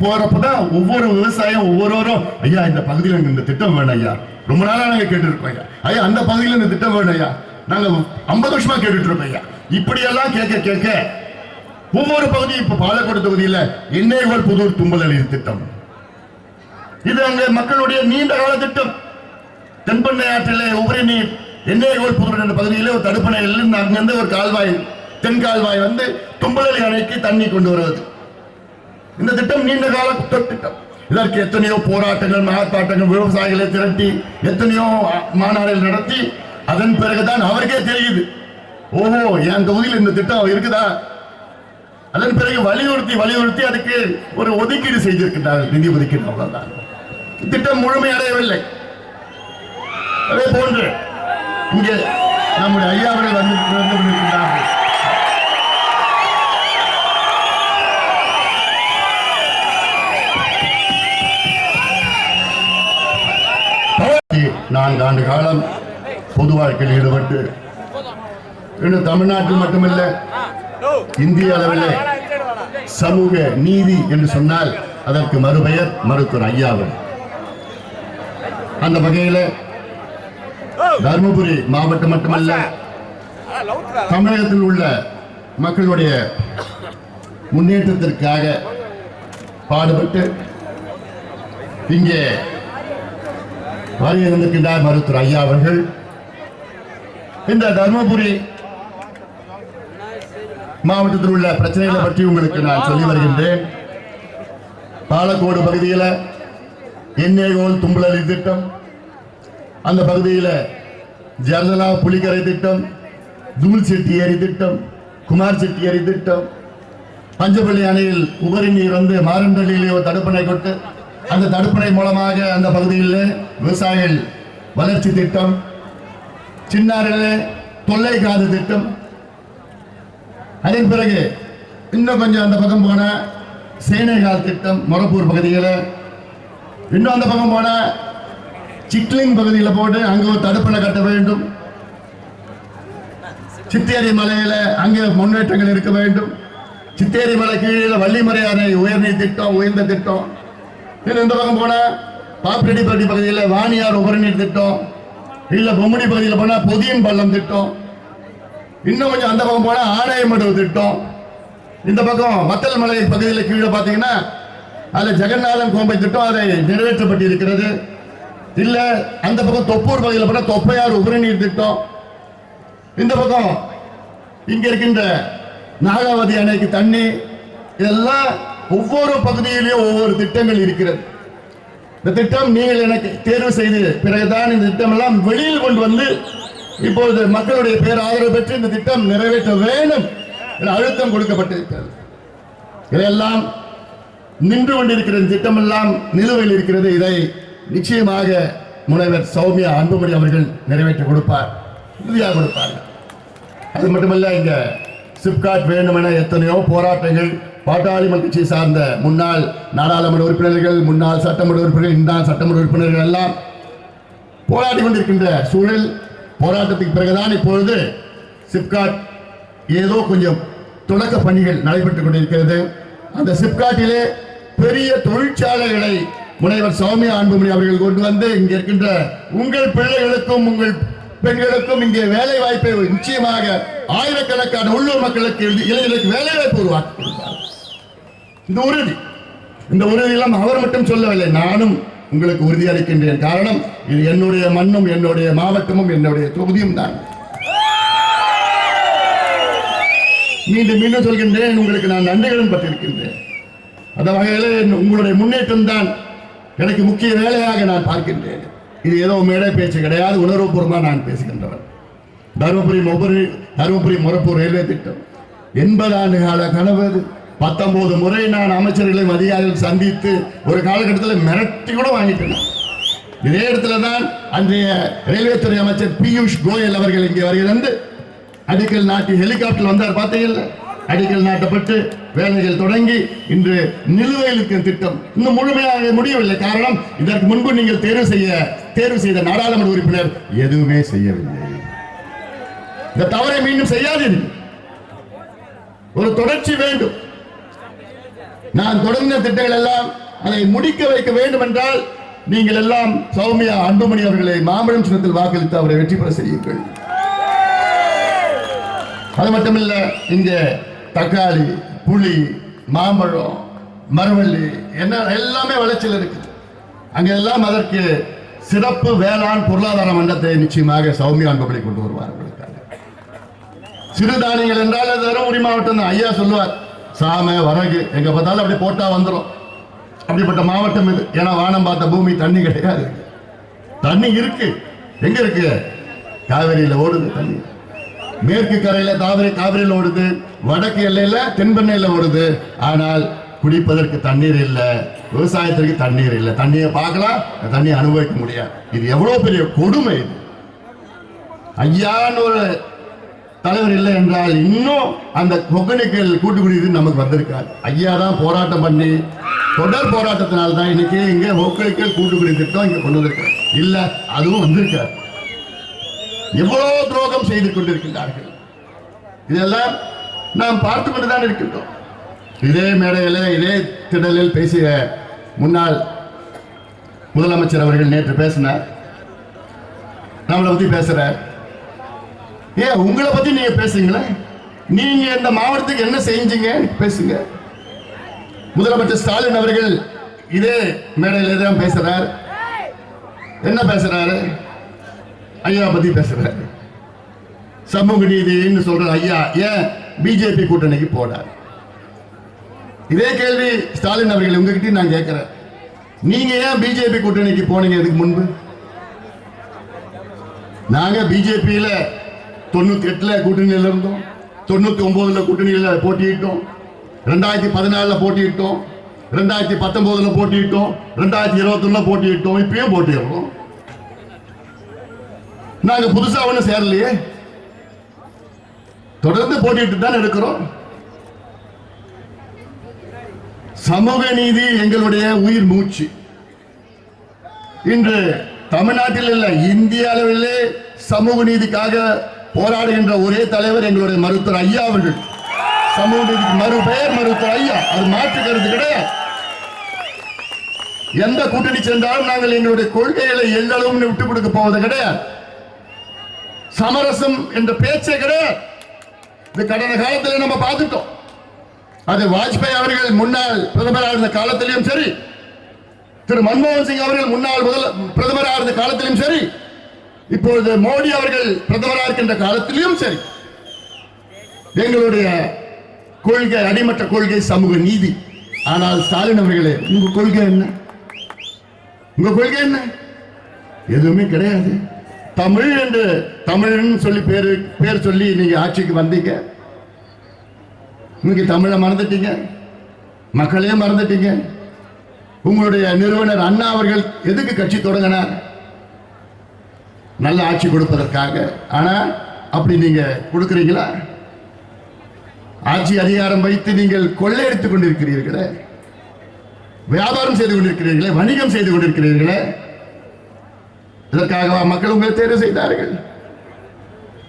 போறப்பதான் ஒவ்வொரு விவசாயம் ஒவ்வொருவரும், ஐயா இந்த பகுதியில் இந்த திட்டம் வேணும் ஐயா, ரொம்ப நாளா நாங்க கேட்டு இருக்கோம் ஐயா, ஐயா அந்த பகுதியில் இந்த திட்டம் வேணும் ஐயா, நாங்க 50 வருஷமா கேட்டுட்டு இருக்கோம் ஐயா. இப்படியெல்லாம் கேட்க ஒவ்வொரு பகுதி, இப்ப பாலக்கோடு தொகுதியில் எண்ணெய்கோல் புதூர் தும்பலி திட்டம், இது அங்க மக்களுடைய நீண்ட கால திட்டம். தென்பண்ணை ஆற்றிலே உபரி நீர் எண்ணெய்கோல் புதூர் என்ற பகுதியிலே ஒரு தடுப்பணையில் அங்கிருந்து ஒரு கால்வாய், தென் கால்வாய் வந்து தும்பலி அணைக்கு தண்ணி கொண்டு வருவது. இந்த திட்டம் நீண்ட கால திட்டம். இதற்கு எத்தனையோ போராட்டங்கள், ஆர்ப்பாட்டங்கள், விவசாயிகளை திரட்டி எத்தனையோ மாநாடுகள் நடத்தி, அதன் பிறகுதான் அவருக்கே தெரியுது, ஓஹோ என் தொகுதியில் இந்த திட்டம் இருக்குதா. அதன் பிறகு வலியுறுத்தி அதுக்கு ஒரு ஒதுக்கீடு செய்திருக்கின்றார்கள், நிதி ஒதுக்கீடு. அவ்வளவுதான். திட்டம் முழுமையடையவில்லை. அதே போன்று இங்கே நம்முடைய ஐயாவர்கள் வந்து கொண்டிருக்கின்றார்கள். 4 ஆண்டு காலம் பொது வாழ்க்கையில் ஈடுபட்டு இன்னும் தமிழ்நாட்டில் மட்டுமல்ல இந்திய அளவில் சமூக நீதி என்று சொன்னால் அதற்கு மறுபெயர் மருத்துவர் ஐயா அவர்கள். அந்த வகையில் தருமபுரி மாவட்டம் மட்டுமல்ல தமிழகத்தில் உள்ள மக்களுடைய முன்னேற்றத்திற்காக பாடுபட்டு இங்கே வருகின்றார் மருத்துவர் ஐயா அவர்கள். இந்த தருமபுரி மாவட்டத்தில் உள்ள பிரச்சனைகளை பற்றி உங்களுக்கு நான் சொல்லி வருகின்றேன். பாலக்கோடு பகுதியில் எண்ணெய்கோல் தும்பலி திட்டம், அந்த பகுதியில் ஜர்தலா புலிக்கரை திட்டம், தூள் செட்டி ஏரி திட்டம், குமார் செட்டி ஏரி திட்டம், பஞ்சப்பள்ளி அணையில் உபரி நீர் வந்து மாரண்டலிலே ஒரு தடுப்பணை கொட்டு அந்த தடுப்பணை மூலமாக அந்த பகுதியில் விவசாயிகள் வளர்ச்சி திட்டம், சின்னாரிலே தொல்லை காது திட்டம். அதன் பிறகு இன்னும் கொஞ்சம் அந்த பக்கம் போன சேனைகால் திட்டம் மொரப்பூர் பகுதியில், இன்னும் அந்த பக்கம் போன சிக்லிங் பகுதியில் போட்டு அங்கே ஒரு தடுப்பணை கட்ட வேண்டும். சித்தேரி மலையில அங்கே முன்னேற்றங்கள் இருக்க வேண்டும். சித்தேரி மலை கீழே வள்ளிமறை அணை உயர்நீர் திட்டம், உயர்ந்த திட்டம். இந்த பக்கம் போன பாப்பிரெட்டிப்பட்டி பகுதியில் வாணியார் உபரிநீர் திட்டம், இல்ல பொம்மடி பகுதியில் போனா பொதியன் பள்ளம் திட்டம். இன்னும் கொஞ்சம் அந்த பக்கம் போனா ஆணையமடு திட்டம். இந்த பக்கம் வத்தல் மலை பகுதியில் கீழே பார்த்தீங்கன்னா அதுல ஜெகநாதன் கோம்பை திட்டம் அதை நிறைவேற்றப்பட்டு இருக்கிறது. இல்ல அந்த பக்கம் தொப்பூர் பகுதியில் போனா தொப்பையார் உபரிநீர் திட்டம். இந்த பக்கம் இங்க இருக்கின்ற நாகாவதி அணைக்கு தண்ணி. இதெல்லாம் ஒவ்வொரு பகுதியிலும் ஒவ்வொரு திட்டங்கள் இருக்கிறது. இந்த திட்டம் நீங்கள் எனக்கு தேர்வு செய்து பிறகுதான் இந்த திட்டம் எல்லாம் வெளியில் கொண்டு வந்து இப்பொழுது மக்களுடைய பேர் ஆதரவு பெற்று இந்த திட்டம் நிறைவேற்ற வேண்டும் என அழுத்தம் கொடுக்கப்பட்டிருக்கிறது. இதெல்லாம் நின்று கொண்டிருக்கிற திட்டம் எல்லாம் நிலுவையில் இருக்கிறது. இதை நிச்சயமாக முனைவர் சௌமியா அன்புமணி அவர்கள் நிறைவேற்றி கொடுப்பார், உறுதியாக கொடுப்பார்கள். அது மட்டுமல்ல, இங்க சிப்காட் வேண்டும் என எத்தனையோ போராட்டங்கள் பாட்டாளி மக்கள் கட்சியை சார்ந்த முன்னாள் நாடாளுமன்ற உறுப்பினர்கள், முன்னாள் சட்டமன்ற உறுப்பினர்கள், இந்தான் சட்டமன்ற உறுப்பினர்கள் எல்லாம் போராடி கொண்டிருக்கின்ற சூழல். போராட்டத்துக்கு பிறகுதான் இப்பொழுது சிப்காட் ஏதோ கொஞ்சம் தொடக்க பணிகள் நடைபெற்றுக் கொண்டிருக்கிறது. அந்த சிப்காட்டிலே பெரிய தொழிற்சாலைகளை முனைவர் சௌமியா அன்புமணி அவர்கள் கொண்டு வந்து இங்கே இருக்கின்ற உங்கள் பிள்ளைகளுக்கும் உங்கள் பெண்களுக்கும் இங்கே வேலை வாய்ப்பை நிச்சயமாக ஆயிரக்கணக்கான உள்ளூர் மக்களுக்கு இளைஞர்களுக்கு வேலை வாய்ப்பு உருவாக்கி கொடுத்தார். இந்த உறுதியெல்லாம் அவர் மட்டும் சொல்லவில்லை, நானும் உங்களுக்கு உறுதி அளிக்கின்றேன். காரணம், இது என்னுடைய மண்ணும் என்னுடைய மாவட்டமும் என்னுடைய தொகுதியும் தான். மீண்டும் மீண்டும் சொல்கின்றேன், உங்களுக்கு நான் நன்றிகளும் பட்டிருக்கின்றேன். அந்த வகையில் உங்களுடைய முன்னேற்றம் தான் எனக்கு முக்கிய வேலையாக நான் பார்க்கின்றேன். இது ஏதோ மேடை பேச்சு கிடையாது, உணர்வுபூர்வமாக நான் பேசுகின்றவன். தருமபுரி மொரப்பூர் ரயில்வே திட்டம் 80 ஆண்டு கால கனவு. 19 முறை நான் அமைச்சர்களையும் அதிகாரிகள் சந்தித்து ஒரு காலகட்டத்தில் மிரட்டி கூட வாங்கிட்டேன். இதே இடத்துல தான் அன்றைய ரயில்வே துறை அமைச்சர் பியூஷ் கோயல் அவர்கள் இங்கே வருகிறது அடிக்கல் நாட்டி ஹெலிகாப்டர் வந்தார். பார்த்தீங்கல்ல, அடிக்கல் நாட்டப்பட்டு வேலைகள் தொடங்கி இன்று நிலுவையில் இருக்கும் திட்டம் இன்னும் முழுமையாக முடியவில்லை. காரணம், இதற்கு முன்பு நீங்கள் தேர்வு செய்த நாடாளுமன்ற உறுப்பினர் எதுவுமே செய்யவில்லை. இந்த தவறை மீண்டும் செய்யாதீர்கள். ஒரு தொடர்ச்சி வேண்டும். நான் தொடர்ந்த திட்டங்கள் எல்லாம் அதை முடிக்க வைக்க வேண்டும் என்றால் நீங்கள் எல்லாம் சௌமியா அன்புமணி அவர்களை மாம்பழம் சின்னத்தில் வாக்களித்து அவரை வெற்றி பெற செய்யுங்கள். அது மட்டுமில்ல, இங்கே தக்காளி, புளி, மாம்பழம், மரவள்ளி என்ன எல்லாமே விளைச்சல் இருக்குது. அங்கெல்லாம் அதற்கு சிறப்பு வேளாண் பொருளாதார மன்றத்தை நிச்சயமாக சௌமியா அன்புமணி கொண்டு வருவார். சிறுதானியங்கள் என்றால் அது தருமபுரி மாவட்டம் தான். ஐயா சொல்லுவார், சாமை வரகு எங்க பார்த்தாலும் அப்படி போட்டா வந்துடும். அப்படிப்பட்ட மாவட்டம் இது. ஏன்னா வானம் பார்த்த பூமி, தண்ணி கிடையாது. தண்ணி இருக்கு. எங்க இருக்கு? காவிரியில ஓடுது தண்ணி. மேற்கு கரையில காவிரியில் ஓடுது, வடக்கு எல்லையில தென்பெண்ணையில ஓடுது. ஆனால் குடிப்பதற்கு தண்ணீர் இல்லை, விவசாயத்திற்கு தண்ணீர் இல்லை. தண்ணியை பார்க்கலாம், தண்ணியை அனுபவிக்க முடியாது. இது எவ்வளவு பெரிய கொடுமை. ஐயான்னு ஒரு தலைவர் இல்லை என்றால் இன்னும் அந்த ஒகேனக்கல் கூட்டுக்குடி நமக்கு வந்திருக்காரு. ஐயா தான் போராட்டம் பண்ணி தொடர் போராட்டத்தினால தான் இன்னைக்கு இங்க ஒக்கலிக்கல் கூட்டுக்குடி திட்டம் இங்க கொண்டு வந்திருக்கிறார். இல்ல அதுவும் வந்திருக்கார். எவ்வளவு துரோகம் செய்து கொண்டிருக்கின்றார்கள். இதெல்லாம் நாம் பார்த்து கொண்டுதான் இருக்கின்றோம். இதே மேடையில் இதே திடலில் பேசிய முன்னாள் முதலமைச்சர் அவர்கள் நேற்று பேசினார். நம்மளை பத்தி பேசுறார். உங்களை பத்தி நீங்க பேசுங்களேன். நீங்க இந்த மாவட்டத்துக்கு என்ன செஞ்சீங்க பேசுங்க. முதலமைச்சர் ஸ்டாலின் அவர்கள் இதே மேடையில் தான் பேசுறார். என்ன பேசுறாரு? ஐயா பத்தி பேசுறாரு. சமூக நீதினு சொல்ற ஐயா ஏன் பிஜேபி கூட்டணிக்கு போனார்? இதே கேள்வி ஸ்டாலின் அவர்கள் உங்ககிட்ட நான் கேட்கிறேன். நீங்க ஏன் பிஜேபி கூட்டணிக்கு போனீங்க இதுக்கு முன்பு? நாங்க பிஜேபியில 98ல கூட்டணியில இருந்தோம், 99ல கூட்டணியில போட்டியிட்டோம், 2014ல போட்டியிட்டோம், 2019ல போட்டியிட்டோம், 2021ல போட்டியிட்டோம், இப்பயும் போட்டியிடுறோம். நாங்க புதுசா ஒண்ணு சேரலையே, தொடர்ந்து போட்டிட்டு தான் இருக்கிறோம். சமூக நீதி எங்களுடைய உயிர் மூச்சு. இன்று தமிழ்நாட்டில் இல்ல இந்திய அளவிலே சமூக நீதிக்காக போராடுகின்ற ஒரே தலைவர் எங்களுடைய மருத்துவர் ஐயா அவர்கள். சமூக நீதிக்கு மறுபெயர் மருத்துவர் ஐயா. அது மாற்று கருத்து கிடையாது. எந்த கூட்டணி சென்றாலும் நாங்கள் எங்களுடைய கொள்கைகளை எல்லளவும் விட்டுக் கொடுக்க போவது கிடையாது. சமரசம் என்ற பேச்சே கிடையாது. இது கடந்த காலத்தில் நம்ம பார்த்துட்டோம். அது வாஜ்பாய் அவர்கள் முன்னாள் பிரதமராக இருந்த காலத்திலும் சரி, திரு மன்மோகன் சிங் அவர்கள் முன்னாள் பிரதமராக இருந்த காலத்திலும் சரி, இப்பொழுது மோடி அவர்கள் பிரதமராக இருக்கின்ற காலத்திலும் சரி, எங்களுடைய கொள்கை அடிமட்ட கொள்கை சமூக நீதி. ஆனால் ஸ்டாலின் அவர்களே, உங்க கொள்கை என்ன? உங்க கொள்கை என்ன? எதுவுமே கிடையாது. தமிழ் என்று தமிழ்னு சொல்லி பேர் சொல்லி நீங்க ஆட்சிக்கு வந்தீங்க. இன்னைக்கு தமிழை மறந்துட்டீங்க, மக்களையே மறந்துட்டீங்க. உங்களுடைய நிறுவனர் அண்ணா அவர்கள் எதுக்கு கட்சி தொடங்கினார்? நல்ல ஆட்சி கொடுப்பதற்காக. ஆனா அப்படி நீங்க கொடுக்கிறீங்களா? ஆட்சி அதிகாரம் வைத்து நீங்கள் கொள்ளையடித்துக் கொண்டிருக்கிறீர்களே, வியாபாரம் செய்து கொண்டிருக்கிறீர்களே, வணிகம் செய்து கொண்டிருக்கிறீர்களே. இதற்காக மக்கள் உங்களை தேர்வு செய்தார்கள்.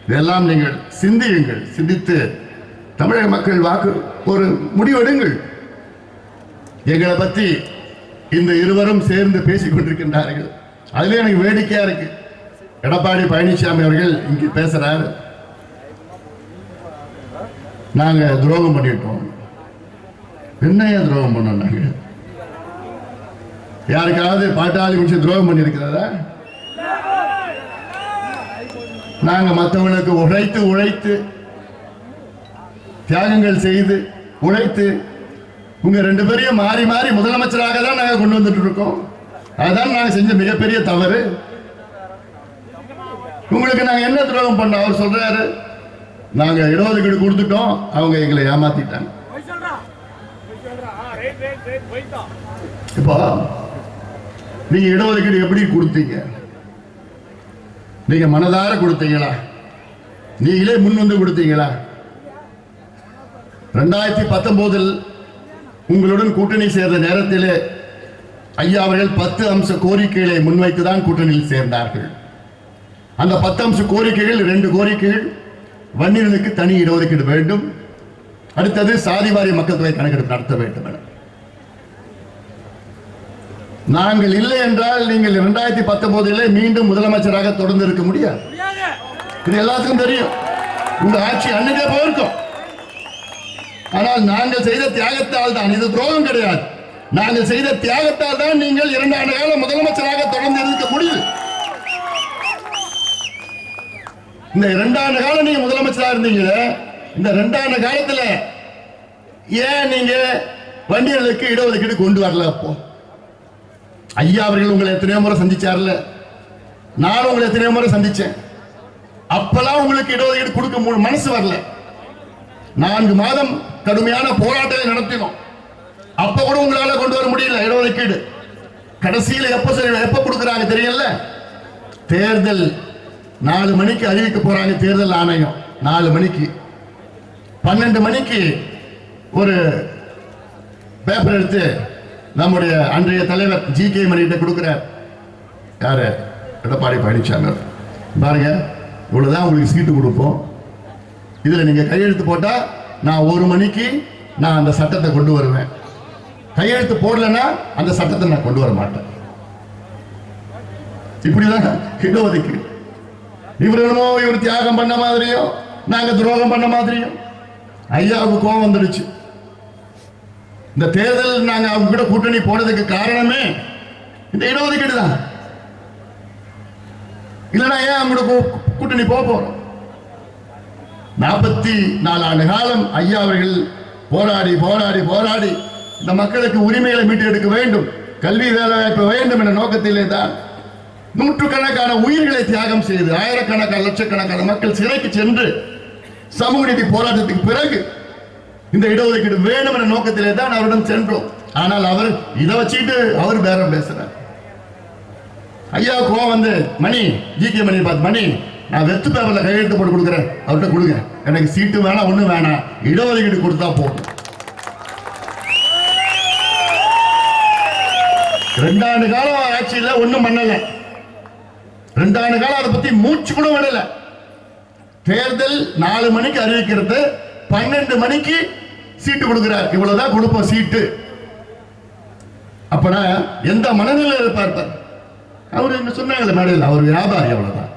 இதெல்லாம் நீங்கள் சிந்தியுங்கள். சிந்தித்து தமிழக மக்கள் வாக்கு ஒரு முடிவெடுங்கள். எங்களை பற்றி இந்த இருவரும் சேர்ந்து பேசிக் கொண்டிருக்கின்றார்கள். அதுல எனக்கு வேடிக்கையா இருக்கு. எடப்பாடி பழனிசாமி அவர்கள் இங்கு பேசுறாரு, நாங்க துரோகம் பண்ணிட்டோம். என்னையா துரோகம் பண்ணோம்? நாங்க யாருக்காவது பாட்டாளி முடிச்சு துரோகம் பண்ணியிருக்கிறதா? நாங்க மற்றவங்களுக்கு உழைத்து உழைத்து தியாகங்கள் செய்து உழைத்து உங்க ரெண்டு பேரையும் மாறி மாறி முதலமைச்சராக தான் நாங்க கொண்டு வந்துட்டு இருக்கோம். அதுதான் நாங்க செஞ்ச மிகப்பெரிய தவறு. உங்களுக்கு நாங்க என்ன துரோகம் பண்ணோம்? அவர் சொல்றாரு, நாங்க இடஒதுக்கீடு கொடுத்துட்டோம், அவங்க எங்களை ஏமாத்திட்டாங்க. இப்போ நீங்க இடஒதுக்கீடு எப்படி கொடுத்தீங்க? நீங்க மனதார கொடுத்தீங்களா? நீங்களே முன் வந்து கொடுத்தீங்களா? 2019 உங்களுடன் கூட்டணி சேர்ந்த நேரத்திலே ஐயா அவர்கள் 10 அம்ச கோரிக்கைகளை முன்வைத்துதான் கூட்டணியில் சேர்ந்தார்கள். அந்த 10 அம்ச கோரிக்கைகள் 2 கோரிக்கைகள், வன்னியர்களுக்கு தனி இடஒதுக்கீடு வேண்டும், அடுத்தது சாதிவாரி மக்கள் தொகை கணக்கெடுப்பு நடத்த வேண்டும் என. நாங்கள் இல்லை என்றால் நீங்கள் 2019 மீண்டும் முதலமைச்சராக தொடர்ந்து இருக்க முடியாது. இது எல்லாத்துக்கும் தெரியும். உங்க ஆட்சி அன்னைக்கே போயிருக்கும். ஆனால் நாங்கள் செய்த தியாகத்தால் தான், இது துரோகம் கிடையாது, நாங்கள் செய்த தியாகத்தால் தான் நீங்கள் 2 ஆண்டு காலம் முதலமைச்சராக தொடர்ந்து இருக்க முடியும். இந்த 2 ஆண்டு காலம் நீங்க முதலமைச்சராக இருந்தீங்களே, இந்த 2 ஆண்டு காலத்துல ஏன் நீங்க வண்டிகளுக்கு இடஒதுக்கீடு கொண்டு வரல? அப்போ ஐயா அவர்கள் உங்களை எத்தனையோ முறை சந்திச்சார்ல, நானும் உங்களை எத்தனையோ முறை சந்திச்சேன். அப்பெல்லாம் உங்களுக்கு இடஒதுக்கீடு கொடுக்க மனசு வரல. 4 மாதம் கடுமையான போராட்டத்தை நடத்தினோம். அப்ப கூட உங்களால கொண்டு வர முடியல இடஒதுக்கீடு. கடைசியில் எப்ப கொடுக்கறாங்க தெரியல? தேர்தல் 4 மணிக்கு அறிவிக்க போறாங்க. தேர்தல் ஆணையம் 4 மணிக்கு, 12 மணிக்கு ஒரு பேப்பர் எடுத்து நம்முடைய அன்றைய தலைவர் ஜி.கே. மணிகிட்ட கொடுக்கிறார். யாரு? எடப்பாடி பழனிசாமி. பாருங்க, இவ்வளவுதான் உங்களுக்கு சீட்டு கொடுப்போம், இதுல நீங்க கையெழுத்து போட்டா நான் 1 மணிக்கு நான் அந்த சட்டத்தை கொண்டு வருவேன், கையெழுத்து போடலன்னா அந்த சட்டத்தை நான் கொண்டு வர மாட்டேன். இப்படிதான் இடஒதுக்கீடு. இவருமோ இவர் தியாகம் பண்ண மாதிரியும் நாங்க துரோகம் பண்ண மாதிரியும். ஐயாவுக்கு கோபம் வந்துடுச்சு. இந்த தேர்தல் நாங்க அவங்க கூட கூட்டணி போனதுக்கு காரணமே இந்த இடஒதுக்கீடு தான். இல்லைன்னா ஏன் அவங்க கூட்டணி போறோம்? 44 ஆண்டு காலம் ஐயா அவர்கள் போராடி போராடி போராடி இந்த மக்களுக்கு உரிமைகளை மீட்டெடுக்க வேண்டும், கல்வி வேலைவாய்ப்பு வேண்டும் என்ற நோக்கத்திலே தான் நூற்றுக்கணக்கான உயிர்களை தியாகம் செய்து ஆயிரக்கணக்கான லட்சக்கணக்கான மக்கள் சிறைக்கு சென்று சமூக நீதி போராட்டத்துக்கு பிறகு இந்த இடஒதுக்கீடு வேண்டும் என்ற நோக்கத்திலே தான் அவரிடம் சென்றோம். ஆனால் அவர் இதை வச்சுட்டு அவர் பேரம் பேசுறார். ஐயா கோவம் வந்து, மணி ஜி.கே. மணி பார்த்து, மணி நான் வெத்து பேப்பர்ல கையெழுத்து போட்டு கொடுக்குறேன், அவர்கிட்ட கொடுங்க, எனக்கு சீட்டு வேணாம் ஒண்ணும் வேணாம், இடஒதுக்கீடு கொடுத்தா போதும். 2 ஆண்டு காலம் ஆட்சியில் ஒண்ணும் பண்ணல. 2 ஆண்டு காலம் அதை பத்தி மூச்சு கூட விடல. தேர்தல் 4 மணிக்கு அறிவிக்கிறது, 12 மணிக்கு சீட்டு கொடுக்கிறார். இவ்வளவுதான் கொடுப்போம் சீட்டு. அப்பனா எந்த மனநிலையில் இருப்பார்? அவர் என்ன சொன்னாங்க மேடையில், அவர் வியாபாரி, அவ்வளவுதான்.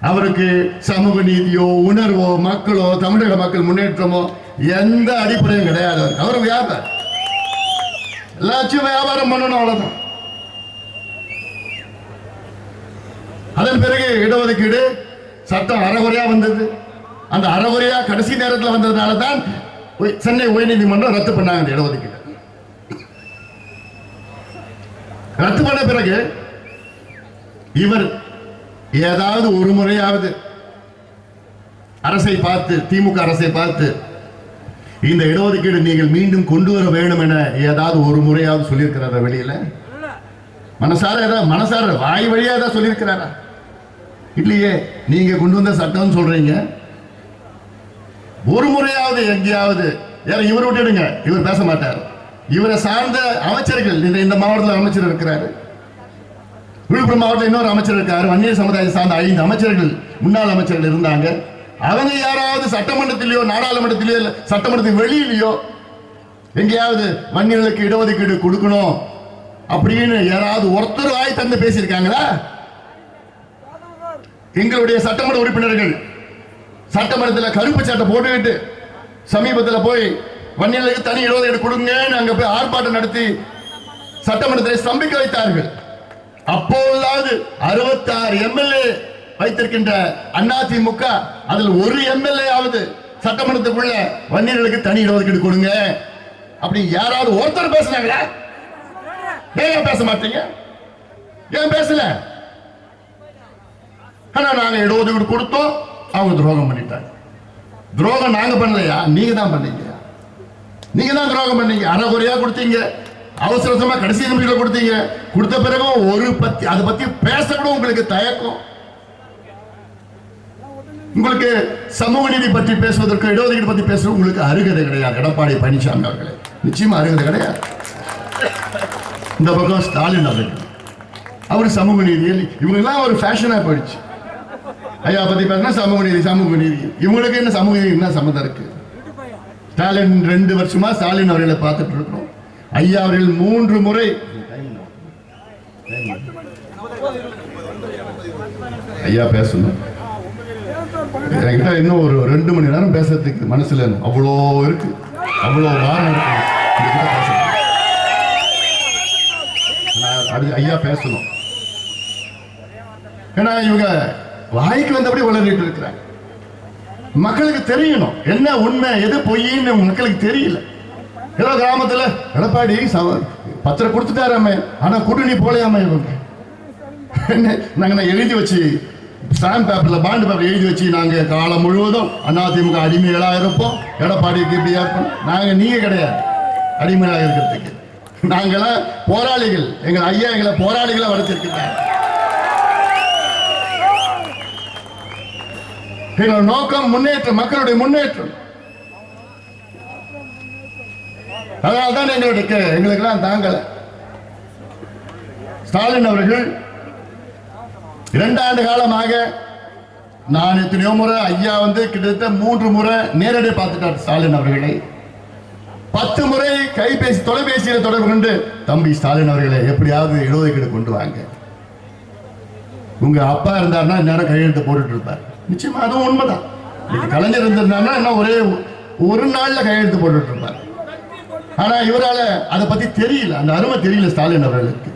அவருக்கு சமூக நீதியோ உணர்வோ மக்களோ தமிழக மக்கள் முன்னேற்றமோ எந்த அடிப்படையும் கிடையாது. அவர் வியாபாரி, எல்லாச்சும் வியாபாரம் பண்ணணும், அவ்வளவுதான். அதன் பிறகு இடஒதுக்கீடு சட்டம் அறகுறையா வந்தது. அந்த அறகுறையா கடைசி நேரத்தில் வந்ததுனால தான் சென்னை உயர்நீதிமன்றம் ரத்து பண்ணாங்க அந்த இடஒதுக்கீடு. ரத்து பண்ண பிறகு இவர் ஏதாவது ஒரு முறையாவது அரசை பார்த்து, திமுக அரசை பார்த்து, இந்த இடஒதுக்கீடு நீங்கள் மீண்டும் கொண்டு வர வேண்டும் என ஏதாவது ஒரு முறையாவது சொல்லியிருக்கிறாரா? வெளியில மனசார ஏதாவது, மனசார வாய் வழியா ஏதாவது சொல்லியிருக்கிறாரா? இல்லையே. நீங்க கொண்டு வந்த சட்டம் சொல்றீங்க, ஒரு முறையாவது எங்கேயாவது. இவர் விட்டுடுங்க, இவர் பேச மாட்டார். இவரை சார்ந்த அமைச்சர்கள், இந்த மாவட்டத்தில் அமைச்சர் இருக்கிறாரு, விழுப்புரம் மாவட்டத்தில் இன்னொரு அமைச்சர் இருக்காரு, வன்னியர் சமுதாயத்தை சார்ந்த 5 அமைச்சர்கள் முன்னாள் அமைச்சர்கள் இருந்தாங்க. அவங்க யாராவது சட்டமன்றத்திலேயோ நாடாளுமன்றத்திலேயோ சட்டமன்றத்துக்கு வெளியிலேயோ எங்கேயாவது வன்னியர்களுக்கு இடஒதுக்கீடு கொடுக்கணும் அப்படின்னு யாராவது ஒருத்தர் வாய் தந்து பேசியிருக்காங்களா? எங்களுடைய சட்டமன்ற உறுப்பினர்கள் சட்டமன்றத்தில் கருப்பு சட்டை போட்டுக்கிட்டு சமீபத்தில் போய் வன்னியர்களுக்கு தனி இடஒதுக்கீடு கொடுங்கன்னு அங்க போய் ஆர்ப்பாட்டம் நடத்தி சட்டமன்றத்தை ஸ்தம்பிக்க வைத்தார்கள். அப்போதாவது 66 எம்எல்ஏ வைத்திருக்கின்ற அதிமுக அதில் ஒரு எம்எல்ஏ ஆவது சட்டமன்றத்துக்குள்ள வன்னியர்களுக்கு தனி இடஒதுக்கீடு கொடுங்க அப்படி யாராவது ஒருத்தர் பேசினாங்களா? ஏன் பேச மாட்டீங்க? ஏன் பேசல? ஆனா நாங்க இடஒதுக்கீடு கொடுத்தோம், அவங்க துரோகம் பண்ணிட்டாங்க. துரோகம் நாங்க பண்ணலையா? நீங்க தான் பண்ணீங்க. நீங்க தான் துரோகம் பண்ணீங்க. அறகுறையா கொடுத்தீங்க, அவசரமா கடைசி நிமிஷத்துல கொடுத்தீங்க. கொடுத்த பிறகும் அதை பத்தி பேச கூட உங்களுக்கு தயக்கம். உங்களுக்கு சமூக நீதி பற்றி பேசுவதற்கு, இடஒதுக்கீடு பற்றி பேசுவது உங்களுக்கு அருகதை கிடையாது. எடப்பாடி பழனிசாமி அவர்களே நிச்சயமா அருகதை கிடையாது. இந்த பக்கம் ஸ்டாலின் அவர்கள், அவர் சமூக நீதியில் இவங்க எல்லாம் ஒரு ஃபேஷனா போயிடுச்சு. ஐயா பத்தி பேசினா சமூக நீதி சமூக நீதி, இவங்களுக்கு என்ன சமூக நீதி என்ன சம்மந்தம் இருக்கு? ஸ்டாலின் 2 வருஷமா ஸ்டாலின் அவர்களை பார்த்துட்டு இருக்கிறோம். ஐயா அவர்கள் 3 முறை ஐயா பேசணும். என்கிட்ட இன்னும் ஒரு 2 மணி நேரம் பேசுறதுக்கு மனசுல அவ்வளோ இருக்கு, அவ்வளோ வாரம் இருக்கு. ஐயா பேசணும். ஏன்னா இவங்க வாய்க்கு வந்தபடி வளர்ந்துட்டு இருக்கிறாங்க. மக்களுக்கு தெரியணும் என்ன உண்மை எது பொய்ன்னு மக்களுக்கு தெரியல. ஏதோ கிராமத்துல எடப்பாடி பத்திரம் கொடுத்துட்டாராமே, ஆனா கூட்டணி போலையாம இவங்க நாங்க எழுதி வச்சு ஸ்டாம்ப் பேப்பர்ல பாண்டு பேப்பர் எழுதி வச்சு நாங்க காலம் முழுவதும் அதிமுக அடிமைகளா இருப்போம், எடப்பாடிக்கு இப்படியா இருப்போம். நாங்க நீங்க கிடையாது அடிமைகளா இருக்கிறதுக்கு, நாங்களாம் போராளிகள். எங்க ஐயா எங்களை போராளிகளை வளர்த்திருக்கிறார். எங்களோட நோக்கம் முன்னேற்றம், மக்களுடைய முன்னேற்றம். அதனால தான் எங்களுக்கெல்லாம் தாங்கல. ஸ்டாலின் அவர்கள் 2 ஆண்டு காலமாக நான் எத்தனையோ முறை ஐயா கிட்டத்தட்ட 3 முறை நேரடி பார்த்துட்டார் ஸ்டாலின் அவர்களை. 10 முறை தொலைபேசியில் தொடர்பு கொண்டு தம்பி ஸ்டாலின் அவர்களை எப்படியாவது இடஒதுக்கீடு கொண்டு வாங்க, உங்க அப்பா இருந்தாருன்னா நேரம் கையெழுத்து போட்டுட்டு இருப்பார். நிச்சயமா அதுவும் உண்மைதான். கலைஞர் இருந்திருந்தாருன்னா என்ன ஒரு நாள்ல கையெழுத்து போட்டுட்டு இருப்பார். ஆனா இவரால அதை பத்தி தெரியல, அந்த அருமை தெரியல ஸ்டாலின் அவர்களுக்கு.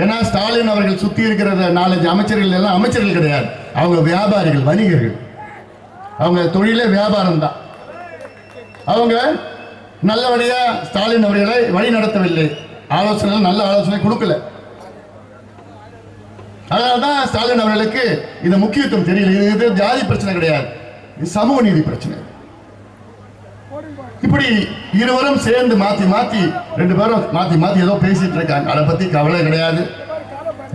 ஏன்னா ஸ்டாலின் அவர்கள் சுத்தி இருக்கிற 4-5 அமைச்சர்கள் எல்லாம் அமைச்சர்கள் கிடையாது, அவங்க வியாபாரிகள், வணிகர்கள். அவங்க தொழிலே வியாபாரம் தான். அவங்க நல்லபடியா ஸ்டாலின் அவர்களை வழி நடத்தவில்லை, நல்ல ஆலோசனை கொடுக்கல. அதனால்தான் ஸ்டாலின் அவர்களுக்கு இந்த முக்கியத்துவம் தெரியல. இது ஜாதி பிரச்சனை கிடையாது, இது சமூக நீதி பிரச்சனை. இப்படி இருவரும் சேர்ந்து மாத்தி 2 பேரும் மாத்தி ஏதோ பேசிட்டு இருக்காங்க. அதை பத்தி கவலை கிடையாது.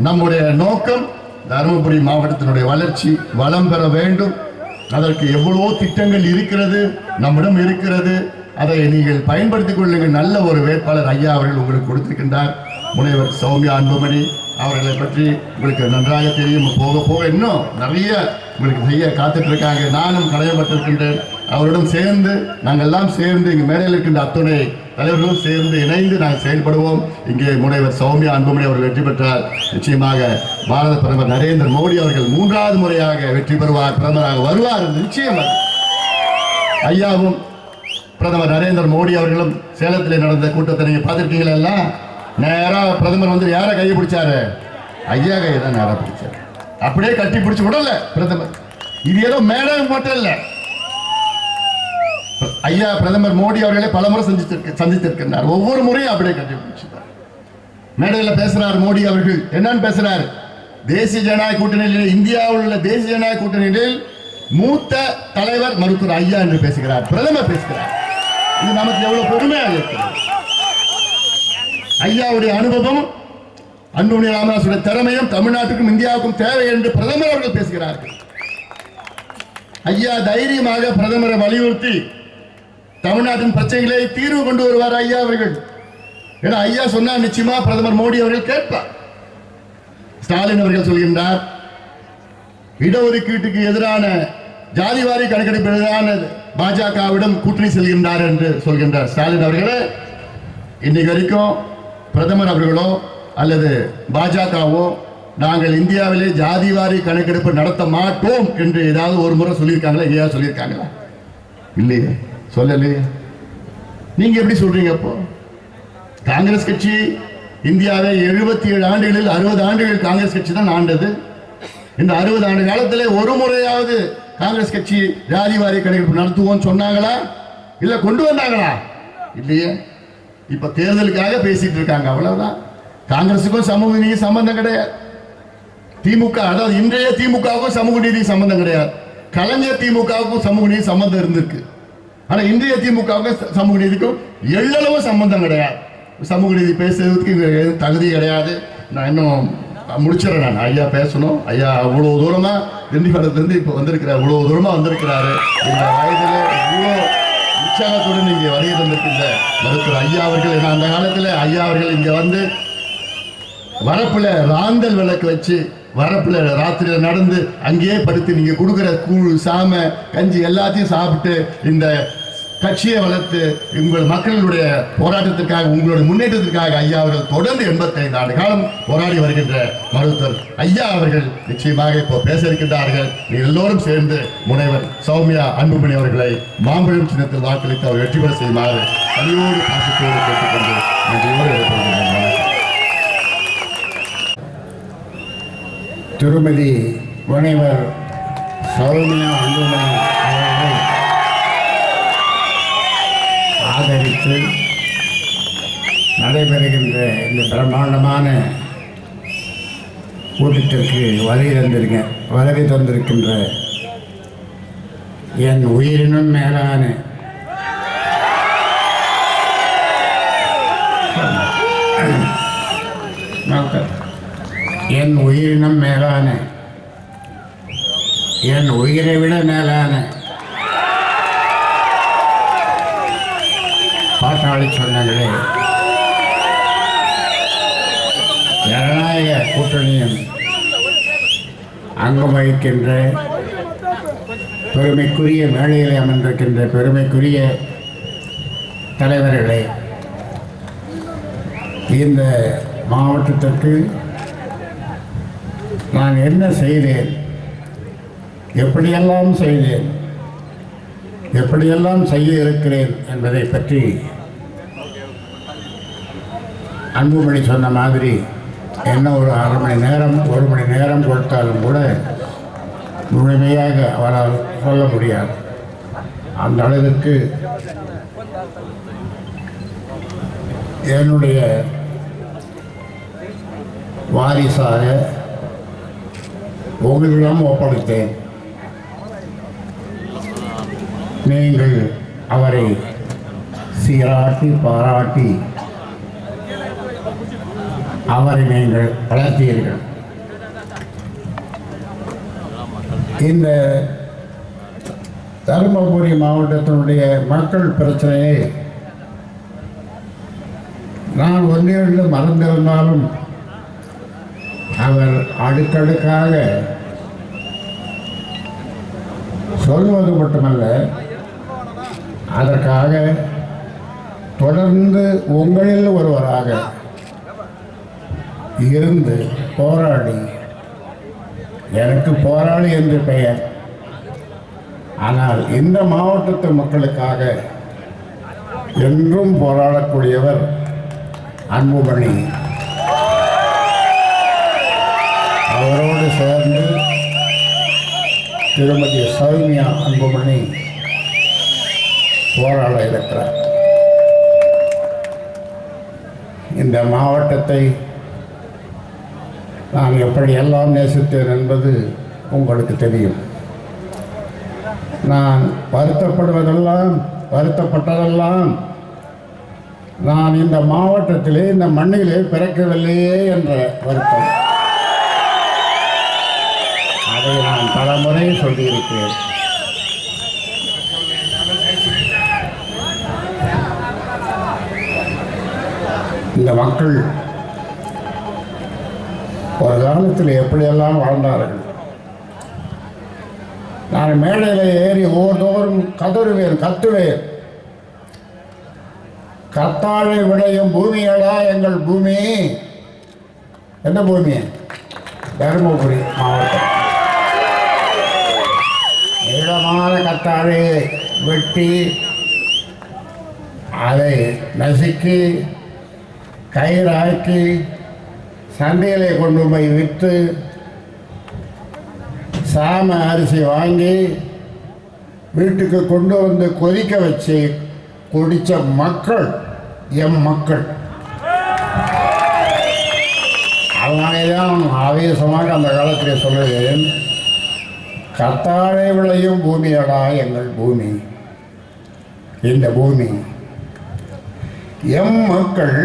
நம்முடைய நோக்கம் தருமபுரி மாவட்டத்தினுடைய வளர்ச்சி, வளம் பெற வேண்டும். அதற்கு எவ்வளவோ திட்டங்கள் இருக்கிறது, நம்மிடம் இருக்கிறது. அதை நீங்கள் பயன்படுத்திக் கொள்ளுங்கள். நல்ல ஒரு வேட்பாளர் ஐயா அவர்கள் உங்களுக்கு கொடுத்திருக்கின்றார், முனைவர் சௌமியா அன்புமணி. அவர்களை பற்றி உங்களுக்கு நன்றாக தெரியும். போக போக இன்னும் நிறைய உங்களுக்கு செய்ய காத்துட்டு இருக்காங்க. நானும் கடமைப்பட்டிருக்கின்றேன். அவருடன் சேர்ந்து நாங்கள் எல்லாம் சேர்ந்து இங்கு மேடையில் இருக்கின்ற அத்துணை தலைவர்களும் சேர்ந்து இணைந்து நாங்கள் செயல்படுவோம். இங்கே முனைவர் சௌமியா அன்புமணி அவர்கள் வெற்றி பெற்றார். நிச்சயமாக பாரத பிரதமர் நரேந்திர மோடி அவர்கள் 3வது முறையாக வெற்றி பெறுவார், பிரதமராக வருவார் என்று நிச்சயமாக. ஐயாவும் பிரதமர் நரேந்திர மோடி அவர்களும் சேலத்தில் நடந்த கூட்டத்தை நீங்க பார்த்துருக்கீங்களா? நேரா பிரதமர் யாரை கையை பிடிச்சாரு? ஐயா கையை தான் நேரா பிடிச்சாரு. அப்படியே கட்டி பிடிச்சு விடல பிரதமர். இது ஏதோ மேடை மட்டும் இல்ல, ஐயா பிரதமர் மோடி அவர்களே பலமுறை சந்தித்திருக்கிறார். ஒவ்வொரு முறையும் அப்படியே கட்டி பிடிச்சிட்டார். மேடையில் பேசுறார் மோடி அவர்கள். என்னன்னு பேசுறார்? தேசிய ஜனநாயக கூட்டணியில், இந்தியாவில் உள்ள தேசிய ஜனநாயக கூட்டணியில் மூத்த தலைவர் மருத்துவர் ஐயா என்று பேசுகிறார், பிரதமர் பேசுகிறார். இது நமக்கு எவ்வளவு பெருமையாக இருக்கிறது. ஐயாவுடைய அனுபவம், அன்புமணி ராமதாசுடைய திறமையும் தமிழ்நாட்டுக்கும் இந்தியாவுக்கும் தேவை என்று பிரதமர் அவர்கள் பேசுகிறார்கள். ஐயா தைரியமாக பிரதமரை வலியுறுத்தி தமிழ்நாட்டின் பிரச்சனைகளை தீர்வு கொண்டு வருவார் ஐயா அவர்கள். ஏன்னா ஐயா சொன்னா நிச்சயமா பிரதமர் மோடி அவர்கள் கேட்பார். ஸ்டாலின் அவர்கள் சொல்கின்றார், இடஒதுக்கீட்டுக்கு எதிரான ஜாதிவாரி கணக்கெடுப்பு எதிரான பாஜகவிடம் கூட்டணி செல்கின்றார் என்று சொல்கின்றார் ஸ்டாலின் அவர்களே. இன்னைக்கு வரைக்கும் பிரதமர் அவர்களோ அல்லது பாஜகவோ நாங்கள் இந்தியாவிலே ஜாதிவாரி கணக்கெடுப்பு நடத்த மாட்டோம் என்று ஏதாவது ஒரு முறை சொல்லியிருக்காங்களா? ஏதாவது சொல்லியிருக்காங்களா? இல்லையே, சொல்லலையே. நீங்க எப்படி சொல்றீங்க? அப்போ காங்கிரஸ் கட்சி இந்தியாவை 77 ஆண்டுகளில் 60 ஆண்டுகள் காங்கிரஸ் கட்சி தான் ஆண்டது. இந்த 60 ஆண்டு காலத்தில் ஒரு முறையாவது காங்கிரஸ் கட்சி ஜாதிவாரி கணக்கெடுப்பு நடத்துவோம் சொன்னாங்களா? இல்ல கொண்டு வந்தாங்களா? இல்லையே. இப்ப தேர்தலுக்காக பேசிட்டு இருக்காங்க, அவ்வளவுதான். காங்கிரசுக்கும் சமூக நீதி சம்பந்தம் கிடையாது. திமுக, அதாவது இன்றைய திமுகவுக்கும் சமூக நீதி சம்பந்தம் கிடையாது. கலைஞர் திமுகவுக்கும் சமூக நீதி சம்பந்தம் இருந்திருக்கு. ஆனா இன்றைய திமுகவுக்கும் சமூக நீதிக்கும் எள்ளளவு சம்பந்தம் கிடையாது. சமூக நீதி பேசுறதுக்கு தகுதி கிடையாது. நான் இன்னும் முடிச்சிடறேன். நான் ஐயா பேசணும். ஐயா அவ்வளவு தூரமா திண்டிவனத்திலிருந்து இப்ப வந்திருக்கிறார், இவ்வளவு தூரமா வந்திருக்கிறாரு. இந்த வயதுல இவ்வளவு உற்சாகத்துடன் இங்கே வருகை தந்திருக்கின்ற மருத்துவர் ஐயா அவர்கள். ஏன்னா அந்த காலத்துல ஐயா அவர்கள் இங்க வரப்புல ராந்தல் விளக்கு வச்சு வரப்புல ராத்திரியில நடந்து அங்கேயே படுத்து நீங்க கொடுக்குற கூழ், சாம, கஞ்சி எல்லாத்தையும் சாப்பிட்டு இந்த கட்சியை வளர்த்து உங்கள் மக்களுடைய போராட்டத்திற்காக, உங்களுடைய முன்னேற்றத்திற்காக ஐயா அவர்கள் தொடர்ந்து 85 ஆண்டு காலம் போராடி வருகின்ற மருத்துவர் ஐயா அவர்கள் நிச்சயமாக இப்போ பேச இருக்கின்றார்கள். எல்லோரும் சேர்ந்து முனைவர் சௌமியா அன்புமணி அவர்களை மாம்பழம் சின்னத்தில் வாக்களித்து அவர் வெற்றி பெற செய்யுமாறு பணியோடு பாசத்தோடு கேட்டுக்கொண்டு நன்றியோடு எடுத்துக்கொள்கிறேன். திருமதி முனைவர் சௌமியா அன்புமணி அவர்களை ஆதரித்து நடைபெறுகின்ற இந்த பிரம்மாண்டமான கூட்டத்திற்கு வருகை தந்திருக்கின்ற என் உயிரினும் மேலான என் உயிரினும் மேலான, என் உயிரை விட மேலான பாட்டாளி சொந்தங்களே, ஜனநாயக கூட்டணியின் அங்கம் வகிக்கின்ற பெருமைக்குரிய மேடையில் அமர்ந்திருக்கின்ற பெருமைக்குரிய தலைவர்களே, இந்த மாவட்டத்திற்கு நான் என்ன செய்தேன், எப்படியெல்லாம் செய்தேன், எப்படியெல்லாம் செய்ய இருக்கிறேன் என்பதை பற்றி அன்புமணி சொன்ன மாதிரி என்ன ஒரு அரை மணி நேரம் 1 மணி நேரம் கொடுத்தாலும் கூட முழுமையாக அவரால் சொல்ல முடியாது. அந்த அளவிற்கு என்னுடைய வாரிசாக உங்களிடம் ஒப்படைத்தேன். நீங்கள் அவரை சீராட்டி பாராட்டி அவரை நீங்கள் வளர்த்தீர்கள். இந்த தருமபுரி மாவட்டத்தினுடைய மக்கள் பிரச்சனையை நான் ஒன்றிலிருந்து மறந்திருந்தாலும் அவர் அடுக்கடுக்காக சொல்வது மட்டுமல்ல, அதற்காக தொடர்ந்து உங்களில் ஒருவராக இருந்து போராடி, எனக்கு போராளி என்று பெயர், ஆனால் இந்த மாவட்டத்து மக்களுக்காக என்றும் போராடக்கூடியவர் அன்புமணி. அவரோடு சேர்ந்து திருமதி சௌமியா அன்புமணி போராட இருக்கிறார். இந்த மாவட்டத்தை நான் எப்படியெல்லாம் நேசித்தேன் என்பது உங்களுக்கு தெரியும். நான் வருத்தப்பட்டதெல்லாம் நான் இந்த மாவட்டத்திலே, இந்த மண்ணிலே பிறக்கவில்லையே என்ற வருத்தம். அதை நான் பலமுறை சொல்லியிருக்கிறேன். இந்த மக்கள் ஒரு காலத்தில் எப்படியெல்லாம் வாழ்ந்தார்கள். நான் மேடையில் ஏறி ஒவ்வொருத்தோறும் கத்துவேன். கத்தாழை விளையும் பூமியடா எங்கள் பூமி. எந்த பூமி? தருமபுரி மாவட்டம். நீளமான கத்தாழையை வெட்டி அதை நசுக்கி கயிறாக்கி சந்தையிலே கொண்டு போய் விற்று சாம அரிசி வாங்கி வீட்டுக்கு கொண்டு வந்து கொதிக்க வச்சு குடித்த மக்கள் எம் மக்கள். அதனாலேதான் ஆவேசமாக அந்த காலத்தில் சொல்லுகிறேன், கத்தாழை விளையும் பூமியடா எங்கள் பூமி. இந்த பூமி எம் மக்கள்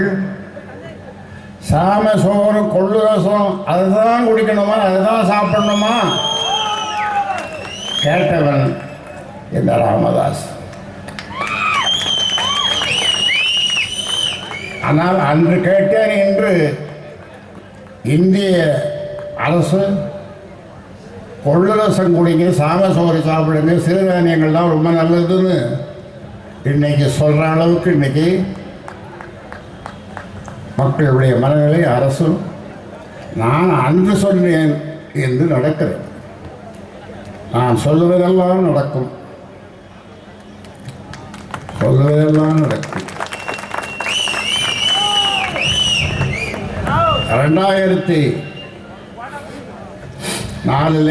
சாம சோறு கொள்ளு ரசம் அதுதான் குடிக்கணுமா, அதுதான் சாப்பிடணுமா கேட்டவன் இந்த ராமதாஸ். ஆனால் அன்று கேட்டேன் என்று இந்திய அரசு கொள்ளு ரசம் குடிங்க, சாம சோறு சாப்பிடுங்க, சிறுதானியங்கள் தான் ரொம்ப நல்லதுன்னு இன்னைக்கு சொல்கிற அளவுக்கு இன்னைக்கு மக்களுடைய மனநிலை அரசு நான் அன்று சொன்னேன் என்று நடக்கிறேன். நான் சொல்லுவதெல்லாம் நடக்கும். 2004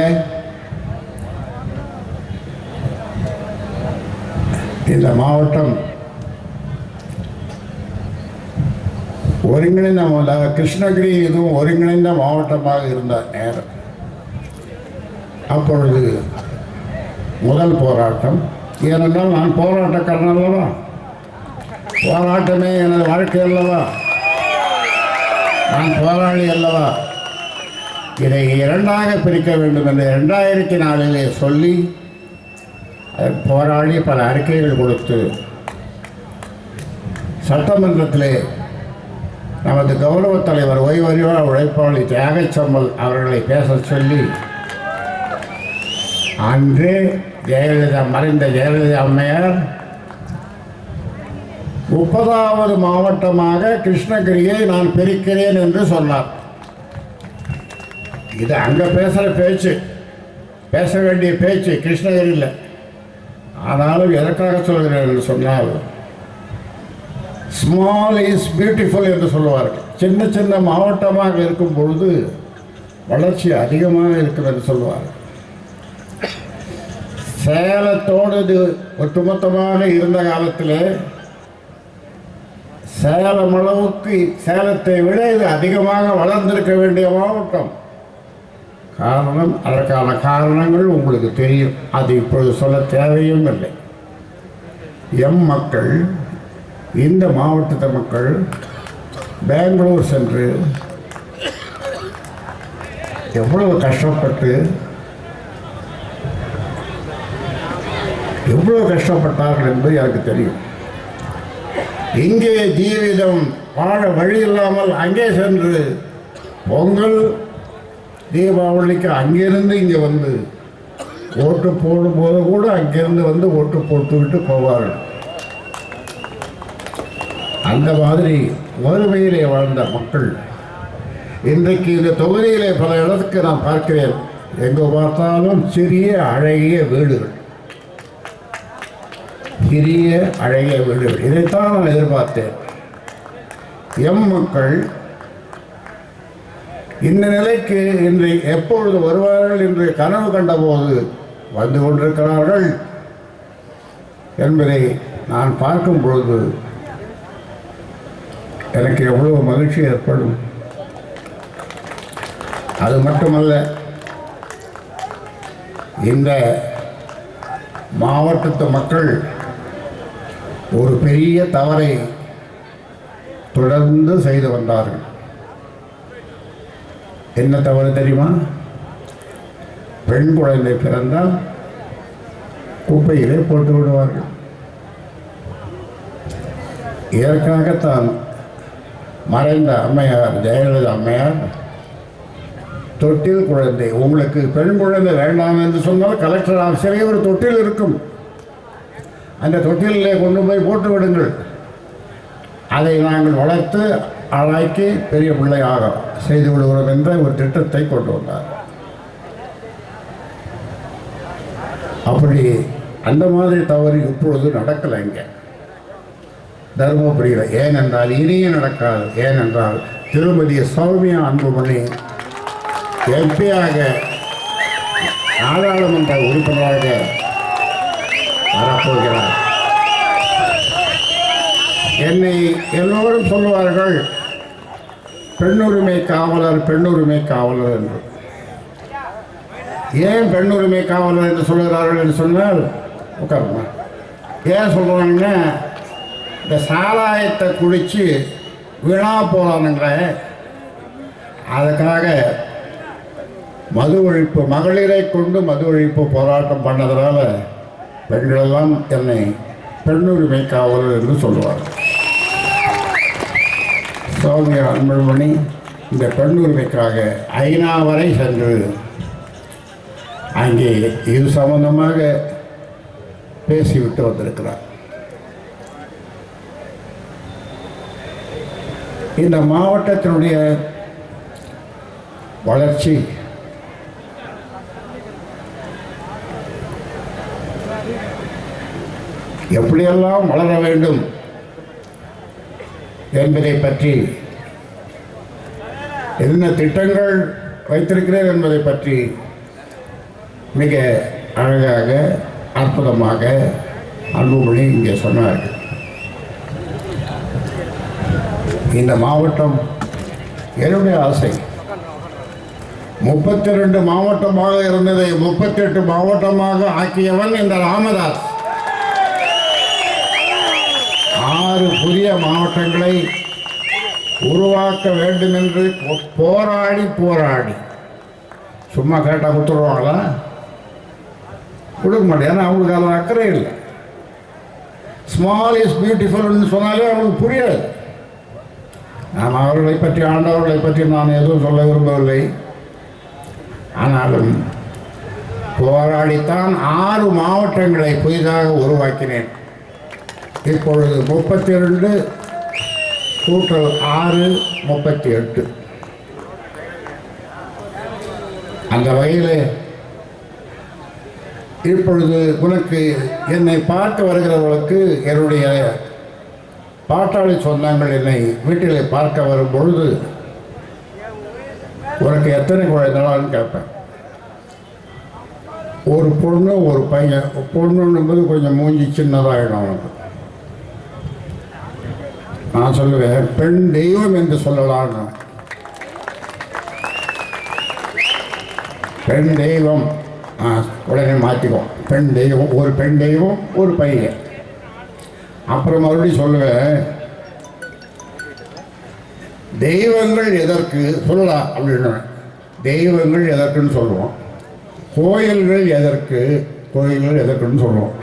இந்த மாவட்டம் ஒருங்கிணைந்த கிருஷ்ணகிரி இதுவும் ஒருங்கிணைந்த மாவட்டமாக இருந்த நேரம். அப்பொழுது முதல் போராட்டம், ஏனென்றால் நான் போராட்டக்காரன் அல்லவா, போராட்டமே எனது வாழ்க்கை அல்லவா, நான் போராளி அல்லவா. இதை 2ஆக பிரிக்க வேண்டும் என்று 2004 சொல்லி போராடி பல அறிக்கைகள் கொடுத்து சட்டமன்றத்திலே நமது கௌரவ தலைவர் ஓய்வறிவா உழைப்பாளி தியாகச்சம்மல் அவர்களை பேச சொல்லி அன்றே ஜெயலலிதா மறைந்த ஜெயலலிதா அம்மையார் 30வது மாவட்டமாக கிருஷ்ணகிரியை நான் பிரிக்கிறேன் என்று சொன்னார். இது அங்கே பேசுகிற பேச்சு, பேச வேண்டிய பேச்சு கிருஷ்ணகிரியில். ஆனாலும் எதற்காக சொல்கிறேன் என்று சொன்னால், ஸ்மால் இஸ் பியூட்டிஃபுல் என்று சொல்லுவார்கள். சின்ன சின்ன மாவட்டமாக இருக்கும் பொழுது வளர்ச்சி அதிகமாக இருக்கும் என்று சொல்லுவார்கள். சேலத்தோடு இது ஒட்டுமொத்தமாக இருந்த காலத்தில் சேலம் அளவுக்கு சேலத்தை விட இது அதிகமாக வளர்ந்திருக்க வேண்டிய மாவட்டம். காரணம், அதற்கான காரணங்கள் உங்களுக்கு தெரியும், அது இப்பொழுது சொல்ல தேவையும் இல்லை. மக்கள், இந்த மாவட்டத்து மக்கள் பெங்களூர் சென்று எவ்வளவு கஷ்டப்பட்டு எவ்வளவு கஷ்டப்பட்டார்கள் என்பது எனக்கு தெரியும். இங்கே ஜீவிதம் வாழ வழி இல்லாமல் அங்கே சென்று பொங்கல் தீபாவளிக்கு அங்கிருந்து இங்கே வந்து ஓட்டு போடும்போது கூட அங்கிருந்து வந்து ஓட்டு போட்டுவிட்டு போவார்கள். அந்த மாதிரி வறுமையிலே வாழ்ந்த மக்கள் இன்றைக்கு இந்த தொகுதியிலே பல இடத்துக்கு நான் பார்க்கிறேன். எங்கே பார்த்தாலும் சிறிய அழகிய வீடுகள், சிறிய அழகிய வீடுகள். இதைத்தான் நான் எதிர்பார்த்தேன். மக்கள் இந்த நிலைக்கு இன்று எப்பொழுது வருவார்கள் என்று கனவு கண்டபோது வந்து கொண்டிருக்கிறார்கள் என்பதை நான் பார்க்கும் பொழுது எனக்கு எவ்வளவு மகிழ்ச்சி ஏற்படும். அது மட்டுமல்ல, இந்த மாவட்டத்து மக்கள் ஒரு பெரிய தவறை தொடர்ந்து செய்து வந்தார்கள். என்ன தவறு தெரியுமா? பெண் குழந்தை பிறந்தால் குப்பையிலே போட்டு விடுவார்கள். இதற்காகத்தான் மறைந்த அம்மையார் ஜெயலலிதா அம்மையார் தொட்டில் குழந்தை, உங்களுக்கு பெண் குழந்தை வேண்டாம் என்று சொன்னால் கலெக்டர் ஆஃபீஸிலே ஒரு தொட்டில் இருக்கும், அந்த தொட்டிலே கொண்டு போய் போட்டு விடுங்கள், அதை நாங்கள் வளர்த்து ஆளாக்கி பெரிய பிள்ளையாக செய்து விடுகிறோம் என்ற ஒரு திட்டத்தை கொண்டு வந்தார். அப்படி அந்த மாதிரி தவறு இப்பொழுது நடக்கலை இங்கே தருமபுரியில். ஏனென்றால் இனியும் நடக்காது. ஏனென்றால் திருமதி சௌமியா அன்புமணி எம்பியாக நாடாளுமன்ற உறுப்பினராக வரப்போகிறார். என்னை எல்லோரும் சொல்லுவார்கள் பெண்ணுரிமை காவலர், பெண்ணுரிமை காவலர் என்று. ஏன் பெண்ணுரிமை காவலர் என்று சொல்கிறார்கள் என்று சொன்னால், உட்காருமா, ஏன் சொல்கிறாங்கன்னா, இந்த சாராயத்தை குடித்து வீணா போகிறானுங்க, அதுக்காக மது ஒழிப்பு, மகளிரை கொண்டு மது ஒழிப்பு போராட்டம் பண்ணதுனால பெண்களெல்லாம் என்னை பெண்ணுரிமை காவலர் என்று சொல்லுவார்கள். சௌமியா அன்புமணி இந்த பெண்ணுரிமைக்காக ஐநா வரை சென்று அங்கே இது சம்பந்தமாக பேசிவிட்டு வந்திருக்கிறார். இந்த மாவட்டத்தினுடைய வளர்ச்சி எப்படியெல்லாம் வளர வேண்டும் என்பதை பற்றி, என்ன திட்டங்கள் வைத்திருக்கிறேன் என்பதை பற்றி மிக அழகாக அற்புதமாக அன்புமணி இங்கே சொன்னார்கள். இந்த மாவட்டம் என்னுடைய ஆசை 32 மாவட்டமாக இருந்ததை 38 மாவட்டமாக ஆக்கியவன் இந்த ராமதாஸ். 6 புதிய மாவட்டங்களை உருவாக்க வேண்டும் என்று போராடி போராடி, சும்மா கேட்டால் கொடுத்துருவாங்களா? கொடுக்க மாட்டேன். ஏன்னா அவங்களுக்கு அதில் அக்கறை இல்லை. ஸ்மால் இஸ் பியூட்டிஃபுல்னு சொன்னாலே அவங்களுக்கு புரியாது. நாம் அவர்களை பற்றி, ஆண்டவர்களை பற்றி நான் எதுவும் சொல்ல விரும்பவில்லை. ஆனாலும் போராடித்தான் 6 மாவட்டங்களை புதிதாக உருவாக்கினேன். இப்பொழுது 32 கூட்டல் 6 38. அந்த வகையில் இப்பொழுது உனக்கு என்னை பார்க்க வருகிறவர்களுக்கு, என்னுடைய பாட்டாளி சொந்தங்கள் என்னை வீட்டில் பார்க்க வரும் பொழுது உனக்கு எத்தனை குழந்தைகளான்னு கேட்பேன். ஒரு பொண்ணு ஒரு பையன். பொண்ணுன்னும்போது கொஞ்சம் மூஞ்சி சின்னதாகிடும் அவனுக்கு. நான் சொல்லுவேன் பெண் தெய்வம் என்று சொல்லலான்னு. பெண் தெய்வம் உடனே மாற்றிக்கும். பெண் தெய்வம், ஒரு பெண் தெய்வம் ஒரு பையன். அப்புறம் மறுபடியும் சொல்லுவேன் தெய்வங்கள் எதற்கு சொல்லலாம் அப்படின்னு. தெய்வங்கள் எதற்குன்னு சொல்லுவோம். கோயில்கள் எதற்கு, கோயில்கள் எதற்குன்னு சொல்லுவோம்.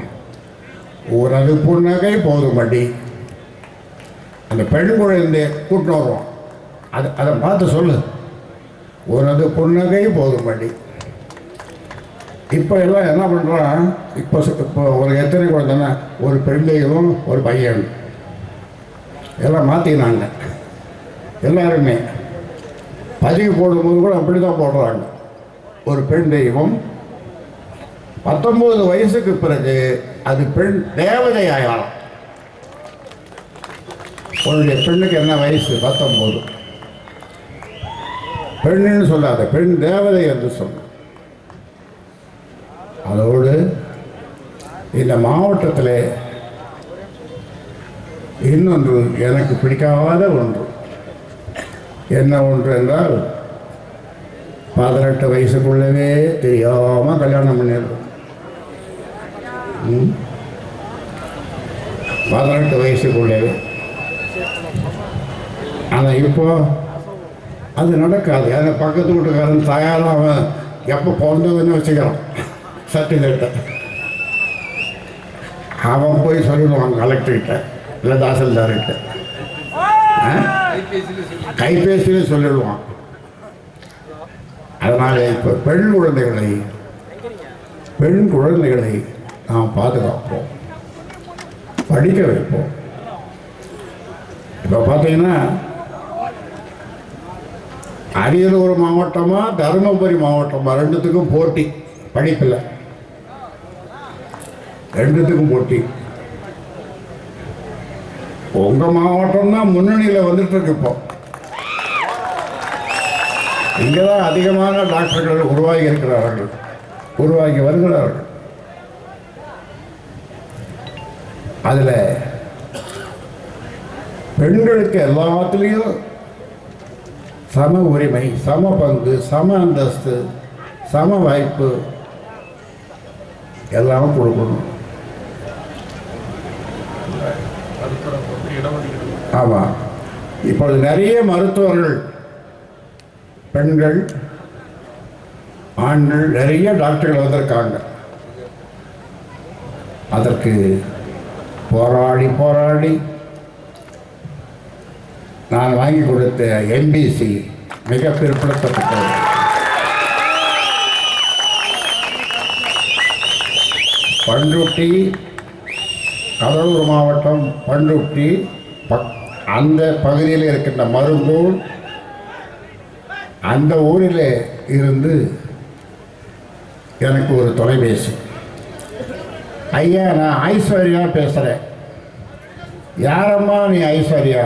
உனது புன்னகை போதுமடி. அந்த பெண் குழந்தைய கூட்டு வருவோம். அதை பார்த்து சொல்லு, உனது புன்னகை போதுமடி. இப்போ எல்லாம் என்ன பண்ணுறான், இப்போ ஒரு எத்தனை குழந்தைன்னா ஒரு பெண் தெய்வம் ஒரு பையன் எல்லாம் மாற்றினாங்க. எல்லாருமே பதிவு போடும்போது கூட அப்படி தான் போடுறாங்க. ஒரு பெண் தெய்வம் 19 வயசுக்கு பிறகு அது பெண் தேவதை ஆகலாம். உன்னுடைய பெண்ணுக்கு என்ன வயசு? 19. பெண்ணுன்னு சொல்லாத, பெண் தேவதை என்று சொன்ன. அதோடு இந்த மாவட்டத்தில் இன்னொன்று எனக்கு பிடிக்காத ஒன்று. என்ன ஒன்று என்றால் 18 வயசுக்குள்ளவே தெரியாமல் கல்யாணம் பண்ணிடுறோம். 18 வயசுக்குள்ளவே. ஆனால் இப்போ அது நடக்காது. அந்த பக்கத்து வீட்டுக்காரன் தயாராக அவன் எப்போ பிறந்ததுன்னு வச்சுக்கிறான் சர்டிஃபிகேட்டை. அவன் போய் சொல்லிடுவான் கலெக்டர்கிட்ட இல்லை தாசில்தார்கிட்ட. கைபேசியில் சொல்லிடுவான். அதனால் இப்போ பெண் குழந்தைகளை நாம் பாதுகாப்போம், படிக்க வைப்போம். இப்போ பார்த்தீங்கன்னா அரியலூர் மாவட்டமா தருமபுரி மாவட்டமா ரெண்டுத்துக்கும் போட்டி. படிப்பில் ரெண்டுத்துக்கும் போட்டி. உங்கள் மாவட்டம் தான் முன்னணியில் வந்துட்டு இருக்கு. இப்போ இங்கே தான் அதிகமான டாக்டர்கள் உருவாகி இருக்கிறார்கள், உருவாகி வருகிறார்கள். அதில் பெண்களுக்கு எல்லாத்துலேயும் சம உரிமை, சம பங்கு, சம அந்தஸ்து, சம வாய்ப்பு எல்லாம் கொடுக்கணும். ஆமாம். இப்பொழுது நிறைய மருத்துவர்கள், பெண்கள், ஆண்கள், நிறைய டாக்டர்கள் வந்திருக்காங்க. அதற்கு போராடி போராடி நான் வாங்கி கொடுத்த எம்பிசி மிக பிற்படுத்தப்பட்டது. பண்ருட்டி, கடலூர் மாவட்டம் பண்ருட்டி, அந்த பகுதியில் இருக்கின்ற மருங்கூர், அந்த ஊரில் இருந்து எனக்கு ஒரு தொலைபேசி. ஐயா, நான் ஐஸ்வர்யா பேசுகிறேன். யாரம்மா நீ ஐஸ்வர்யா?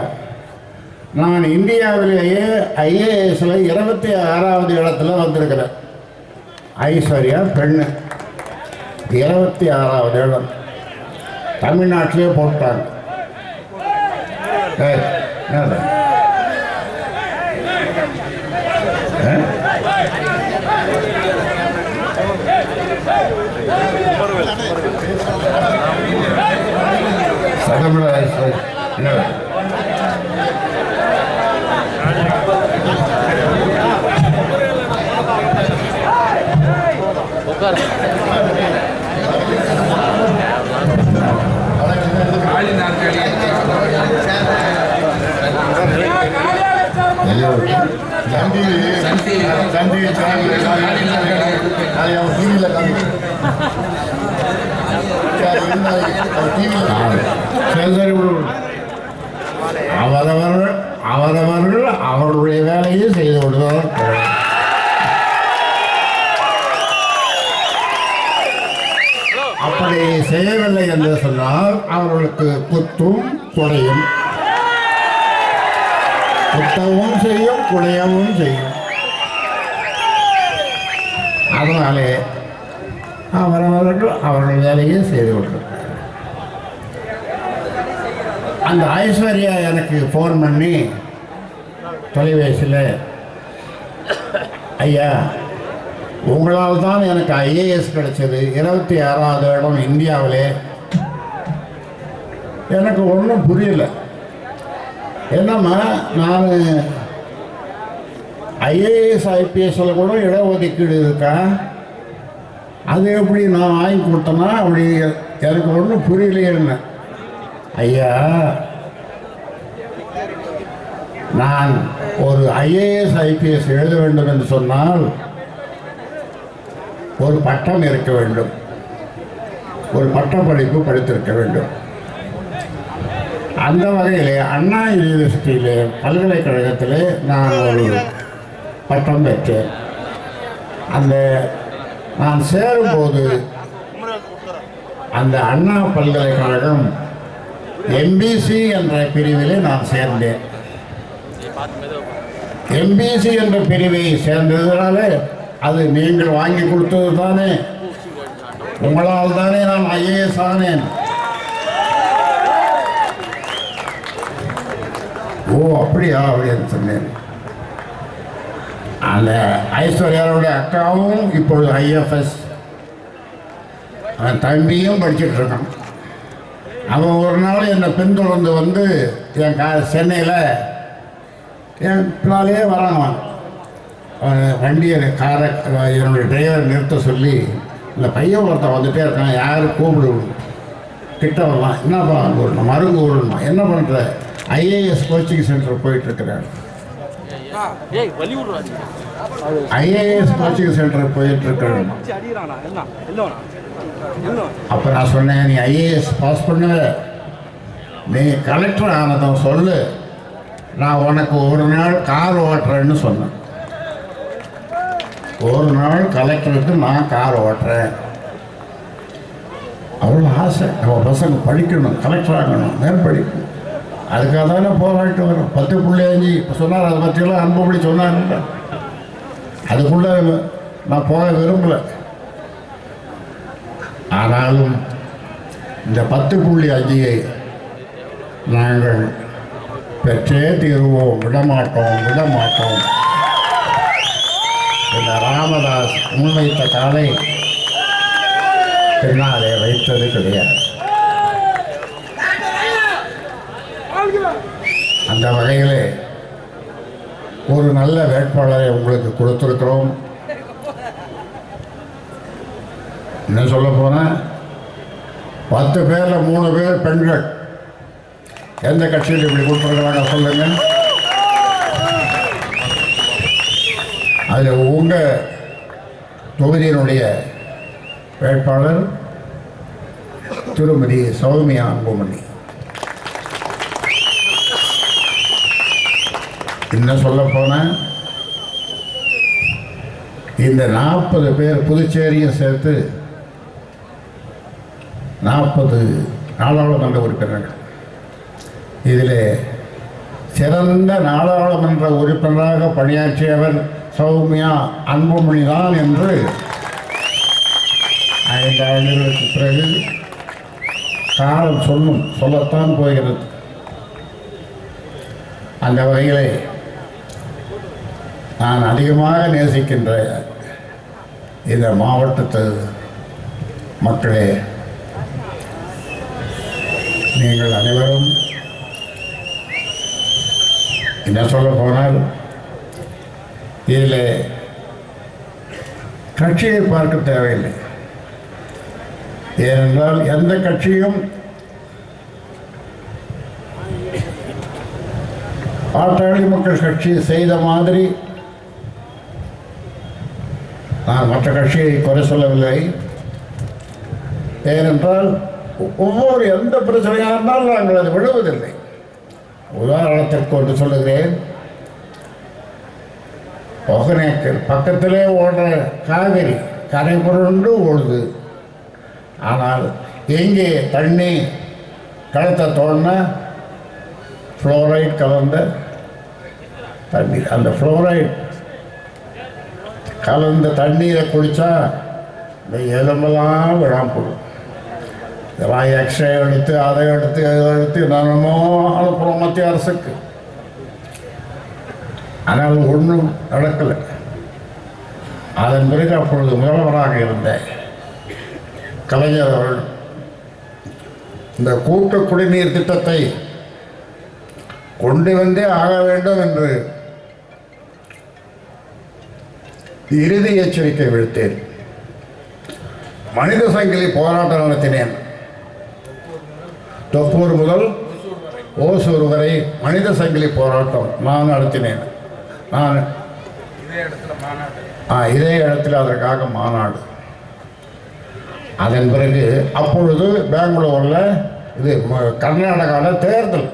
நான் இந்தியாவிலேயே ஐஏஎஸ்ல 26வது இடத்துல வந்திருக்கிறேன். ஐஸ்வர்யா பெண்ணு, 26வது இடம். தமிழ்நாட்டிலே போட்டாங்க. சடமுல என்ன உட்கார். காலி நாற்காலி அவரவர்கள் அவருடைய வேலையை செய்து கொள்வார். அப்படி செய்யவில்லை என்று சொன்னால் அவர்களுக்கு குத்தும் குடையும், குத்தவும் செய்யும் குடையவும் செய்யும். அதனாலே அவரவர்கள் அவர்கள் வேலையை செய்து கொள்வார். அந்த ஐஸ்வர்யா எனக்கு ஃபோன் பண்ணி தொலைபேசியில், ஐயா உங்களால் தான் எனக்கு ஐஏஎஸ் கிடைச்சது, 26வது இடம் இந்தியாவிலே. எனக்கு ஒன்றும் புரியல. என்னம்மா நான் ஐஏஎஸ் ஐபிஎஸ்ல கூட இடஒதுக்கீடு இருக்கா, அது எப்படி நான் வாங்கி கொடுத்தேன்னா அப்படி எனக்கு ஒன்றும் புரியலையேன்னு. ஐயா நான் ஒரு ஐஏஎஸ் ஐபிஎஸ் எழுத வேண்டும் என்று சொன்னால் ஒரு பட்டம் இருக்க வேண்டும், ஒரு பட்ட படிப்பு படித்திருக்க வேண்டும். அந்த வகையிலே அண்ணா யூனிவர்சிட்டியிலே பல்கலைக்கழகத்திலே நான் ஒரு பட்டம் பெற்றேன். அந்த நான் சேரும்போது அந்த அண்ணா பல்கலைக்கழகம் எம்பிசி என்ற பிரிவிலே நான் சேர்ந்தேன். எம்பிசி என்ற பிரிவை சேர்ந்ததுனால அது நீங்கள் வாங்கி கொடுத்தது தானே, உங்களால் தானே நான் ஐஏஎஸ் ஆனேன். ஓ அப்படியா அப்படின்னு சொன்னேன். அந்த ஐஸ்வர்யாவுடைய அக்காவும் இப்பொழுது ஐஎஃப்எஸ், அவன் தம்பியும் படிச்சுட்டு இருக்கான். அவன் ஒரு நாள் என்னை பின்தொடர்ந்து வந்து என் சென்னையில் என் பின்னாலேயே வரான். வண்டியை காரை என்னுடைய டிரைவரை நிறுத்த சொல்லி, இந்த பையன் ஒருத்தன் வந்துட்டே இருக்கான், யார் கூப்பிடு கிட்ட வரலாம், என்னப்பா கூடணும் மருந்து கூடணும், என்ன பண்ணுற, ஐஏஎஸ் கோச்சிங் சென்டர் போயிட்டுருக்கிறார். ஐஏஎஸ் கோச்சிங் சென்டர் போயிட்டுருக்கிறேன். அப்போ நான் சொன்னேன், நீ ஐஏஎஸ் பாஸ் பண்ண, நீ கலெக்டர் ஆனதும் சொல்லு, நான் உனக்கு ஒரு நாள் கார் ஓட்டுறேன்னு சொன்னேன். ஒரு நாள் கலெக்டருக்கு நான் கார் ஓட்டுறேன். அவ்வளோ ஆசை, நம்ம பசங்க படிக்கணும், கலெக்டர் ஆகணும், மேற்படிக்கணும். அதுக்காக தானே போராட்டு வரும். 10.5 இப்போ சொன்னார், அதை பற்றியெல்லாம் அன்புபடி சொன்னார். அதுக்குள்ளே நான் போக விரும்பலை. ஆனாலும் இந்த 10.5 நாங்கள் பெற்றே தீர்வோம், விடமாட்டோம். இந்த ராமதாஸ் முன்வைத்த காலை பின்னாலே வைத்தது கிடையாது. அந்த வகையிலே ஒரு நல்ல வேட்பாளரை உங்களுக்கு கொடுத்திருக்கிறோம். என்ன சொல்ல போனால் 10 பேரில் 3 பேர் பெண்கள். எந்த கட்சியில் இப்படி கொடுத்துருக்குறாங்க சொல்லுங்க. அதில் உங்கள் தொகுதியினுடைய வேட்பாளர் திருமதி சௌமியா அன்புமணி. இன்னும் சொல்ல போனால் இந்த 40 பேர் புதுச்சேரியும் சேர்த்து 40 நாடாளுமன்ற உறுப்பினர்கள். இதில் சிறந்த நாடாளுமன்ற உறுப்பினராக பணியாற்றியவர் சௌமியா அன்புமணி தான் என்று 5 ஆண்டுகளுக்கு பிறகு காலம் சொல்லத்தான் போகிறது. அந்த வகையிலே நான் அதிகமாக நேசிக்கின்ற இந்த மாவட்டத்து மக்களே, நீங்கள் அனைவரும் என்ன சொல்ல போனால் இதில் கட்சியை பார்க்க தேவையில்லை. ஏனென்றால் எந்த கட்சியும் பாட்டாளி மக்கள் கட்சி செய்த மாதிரி நான் மற்ற கட்சியை குறை சொல்லவில்லை. ஏனென்றால் ஒவ்வொரு எந்த பிரச்சனையாக இருந்தாலும் நாங்கள் அது விழுவதில்லை. உதாரணத்திற்கு ஒன்று சொல்லுகிறேன். ஒகனேக்கல் பக்கத்திலே ஓடுற காவிரி கரை புரண்டு ஓடுது. ஆனால் எங்கே தண்ணி கழுத்தை தோணுனா ஃப்ளோரைட் கலந்த தண்ணீர், அந்த ஃப்ளோரைட் கலந்த தண்ணீரை குடித்தா இந்த எலும்பெல்லாம் விழாம போடும். இதெல்லாம் எக்ஸ்ரே எடுத்து அதை எடுத்து இதை எடுத்து என்னென்னமோ அனுப்புகிறோம் மத்திய அரசுக்கு. ஆனால் ஒன்றும் நடக்கலை. அதன் பிறகு அப்பொழுது முதல்வராக இருந்த கலைஞர் அவர்கள் இந்த கூட்டு குடிநீர் திட்டத்தை கொண்டு வந்தே ஆக வேண்டும் என்று இறுதி எச்சரிக்கை விடுத்தேன். மனித சங்கிலி போராட்டம் நடத்தினேன். தொப்பூர் முதல் ஓசூர் வரை மனித சங்கிலி போராட்டம் நான் நடத்தினேன். நான் இதே இடத்துல அதற்காக மாநாடு. அதன் பிறகு அப்பொழுது பெங்களூரில் இது கர்நாடகாவில் தேர்தல்.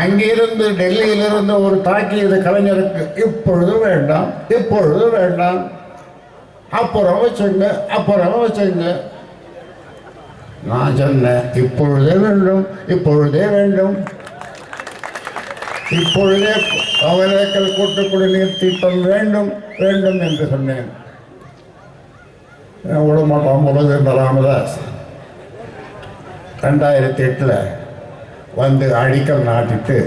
அங்கிருந்து டெல்லியிலிருந்து ஒரு தாக்கியது கலைஞருக்கு. இப்பொழுது வேண்டாம், இப்பொழுது வேண்டாம், அப்புறம் வச்சுங்க, அப்புறம் வச்சுங்க. நான் சொன்னேன் இப்பொழுதே வேண்டும், இப்பொழுதே வேண்டும், இப்பொழுதே ஒகேனக்கல் கூட்டு குடிநீர் திட்டம் வேண்டும் வேண்டும் என்று சொன்னேன். விடமாட்டோம் பொழுது இந்த ராமதாஸ் 2008 வந்து அடிக்கல் நாட்டிட்டு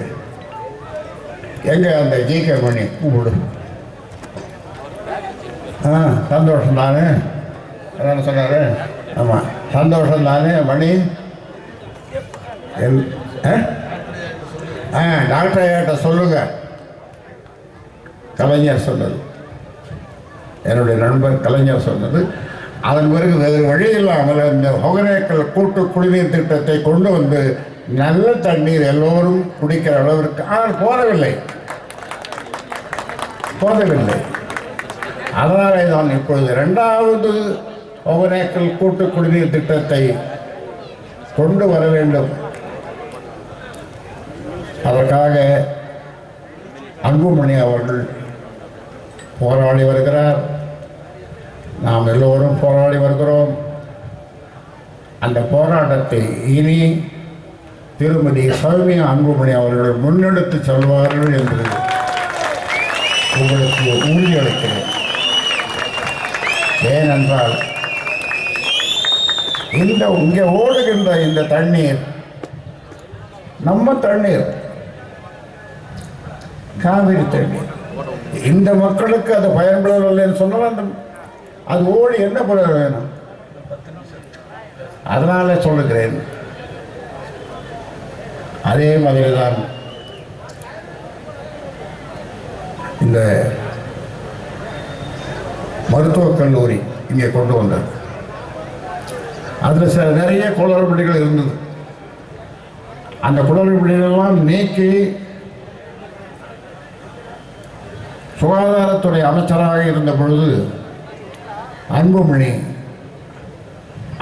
எங்கே அந்த ஜிகே மணி கூப்பிடு. சந்தோஷம் தானே அதான் சொன்னார். ஆமாம் சந்தோஷம் தானே மணி. டாக்டர் ஐயாட்ட சொல்லுங்க. கலைஞர் சொன்னது, என்னுடைய நண்பர் கலைஞர் சொன்னது. அதன் பிறகு வேறு வழி இல்லாமல் இந்த ஒகேனக்கல் கூட்டு குடிநீர் திட்டத்தை கொண்டு வந்து நல்ல தண்ணீர் எல்லோரும் குடிக்கிற அளவிற்கு ஆனால் போதவில்லை. அதனாலே தான் இப்பொழுது 2வது ஒகேனக்கல் கூட்டு குடிநீர் திட்டத்தை கொண்டு வர வேண்டும். அதற்காக அன்புமணி அவர்கள் போராடி வருகிறார். நாம் எல்லோரும் போராடி வருகிறோம். அந்த போராட்டத்தை இனி திருமதி சௌமியா அன்புமணி அவர்கள் முன்னெடுத்து செல்வார்கள் என்று உங்களுக்கு உறுதியளிக்கிறேன். ஏனென்றால் இங்கே ஓடுகின்ற இந்த தண்ணீர் நம்ம தண்ணீர், காவிரி தண்ணீர். இந்த மக்களுக்கு அது பயன்படவில்லைன்னு சொன்னால் அது ஓடி என்ன பண்ண வேணும்? அதனால சொல்லுகிறேன். அதே மாதிரி தான் இந்த மருத்துவக் கல்லூரி இங்கே கொண்டு வந்தது. அதில் நிறைய குளறுபடிகள் இருந்தது. அந்த குளறுபடிகளெல்லாம் நீக்கி சுகாதாரத்துறை அமைச்சராக இருந்த பொழுது அன்புமணி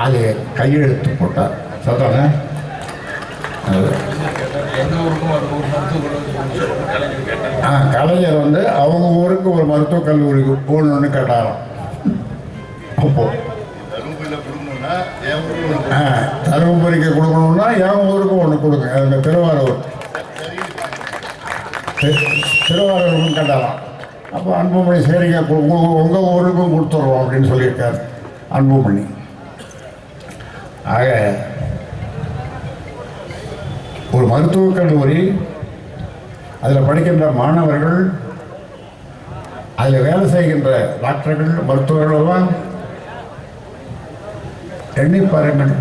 அதை கையெழுத்து போட்டார். சத்தான கலைஞர் வந்து அவங்க ஊருக்கு ஒரு மருத்துவக் கல்லூரிக்கு போகணுன்னு கேட்டாராம். அப்போ தருமபுரிக்கு கொடுக்கணும்னா என் ஊருக்கு ஒன்று கொடுங்க. அந்த திருவாரூருக்கும் கேட்டாராம். அப்போ அன்புமணி சரிங்க உங்கள் ஊருக்கும் கொடுத்துருவோம் அப்படின்னு சொல்லியிருக்காரு அன்புமணி. ஆக ஒரு மருத்துவக் கல்லூரி, அதில் படிக்கின்ற மாணவர்கள், அதில் வேலை செய்கின்ற டாக்டர்கள், மருத்துவர்கள் எல்லாம் எண்ணி பாருங்கள்.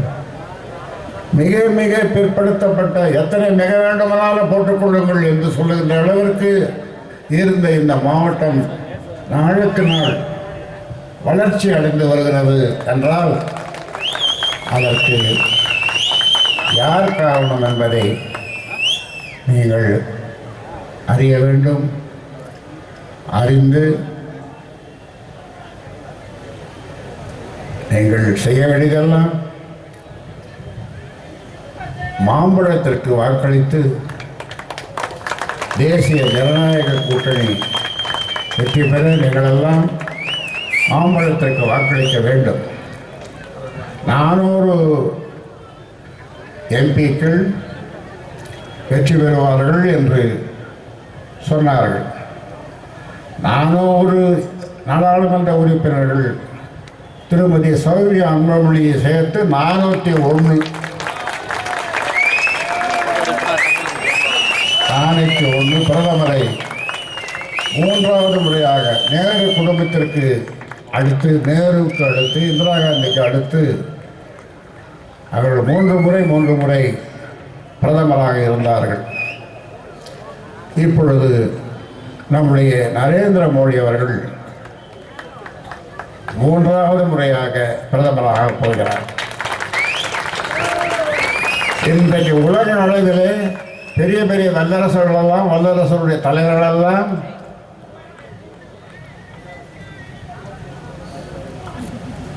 மிக மிக பிற்படுத்தப்பட்ட எத்தனை மிக வேண்டுமானாலும் போட்டுக்கொள்ளுங்கள் என்று சொல்லுகின்ற அளவிற்கு இருந்த இந்த மாவட்டம் நாளுக்கு நாள் வளர்ச்சி அடைந்து வருகிறது என்றால் அதற்கு யார் காரணம் என்பதை நீங்கள் அறிய வேண்டும். அறிந்து நீங்கள் செய்ய வேண்டியதெல்லாம் மாம்பழத்திற்கு வாக்களித்து தேசிய ஜனநாயக கூட்டணி வெற்றி பெற நீங்களெல்லாம் மாம்பழத்திற்கு வாக்களிக்க வேண்டும். 400 எம்பிக்கள் வெற்றி பெறுவார்கள் என்று சொன்னார்கள். 400 நாடாளுமன்ற உறுப்பினர்கள் திருமதி சௌமியா அன்புமணியை சேர்த்து 401. 401 பிரதமரை 3வது முறையாக நேரு குடும்பத்திற்கு அடுத்து, நேருவுக்கு அடுத்து, இந்திரா காந்திக்கு அடுத்து அவர்கள் 3 முறை பிரதமராக இருந்தார்கள். இப்பொழுது நம்முடைய நரேந்திர மோடி அவர்கள் 3வது முறையாக பிரதமராக போகிறார். இன்றைக்கு உலக அளவிலே பெரிய பெரிய வல்லரசுகளெல்லாம், வல்லரசுடைய தலைவர்களெல்லாம்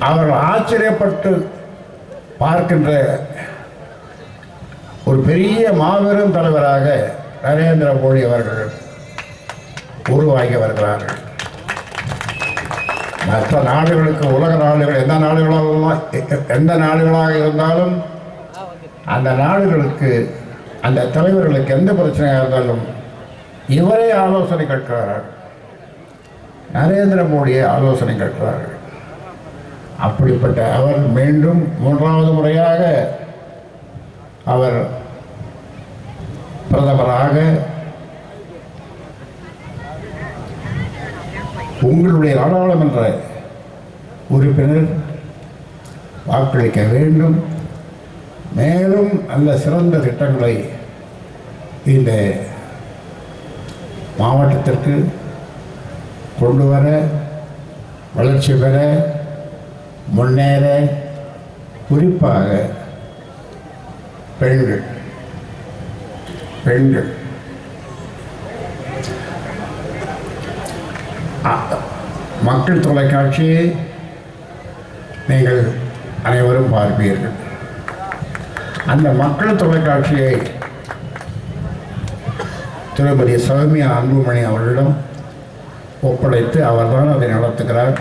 அவர்கள் ஆச்சரியப்பட்டு பார்க்கின்ற ஒரு பெரிய மாபெரும் தலைவராக நரேந்திர மோடி அவர்கள் உருவாகி வருகிறார்கள். மற்ற நாடுகளுக்கு, உலக நாடுகள் எந்த நாடுகளாக இருந்தாலும் அந்த நாடுகளுக்கு, அந்த தலைவர்களுக்கு எந்த பிரச்சனையாக இருந்தாலும் இவரே ஆலோசனை கேட்கிறார்கள், நரேந்திர மோடியை ஆலோசனை கேட்கிறார்கள். அப்படிப்பட்ட அவர் மீண்டும் 3வது முறையாக அவர் பிரதமராக உங்களுடைய நாடாளுமன்ற உறுப்பினர் வாக்களிக்க வேண்டும். மேலும் நல்ல சிறந்த திட்டங்களை இந்த மாவட்டத்திற்கு கொண்டு வர, வளர்ச்சி பெற, முன்னேற, குறிப்பாக பெண்கள் மக்கள் தொலைக்காட்சியை நீங்கள் அனைவரும் பார்ப்பீர்கள். அந்த மக்கள் தொலைக்காட்சியை திருமதி சௌமியா அன்புமணி அவர்களிடம் ஒப்படைத்து அவர்தான் அதை நடத்துகிறார்.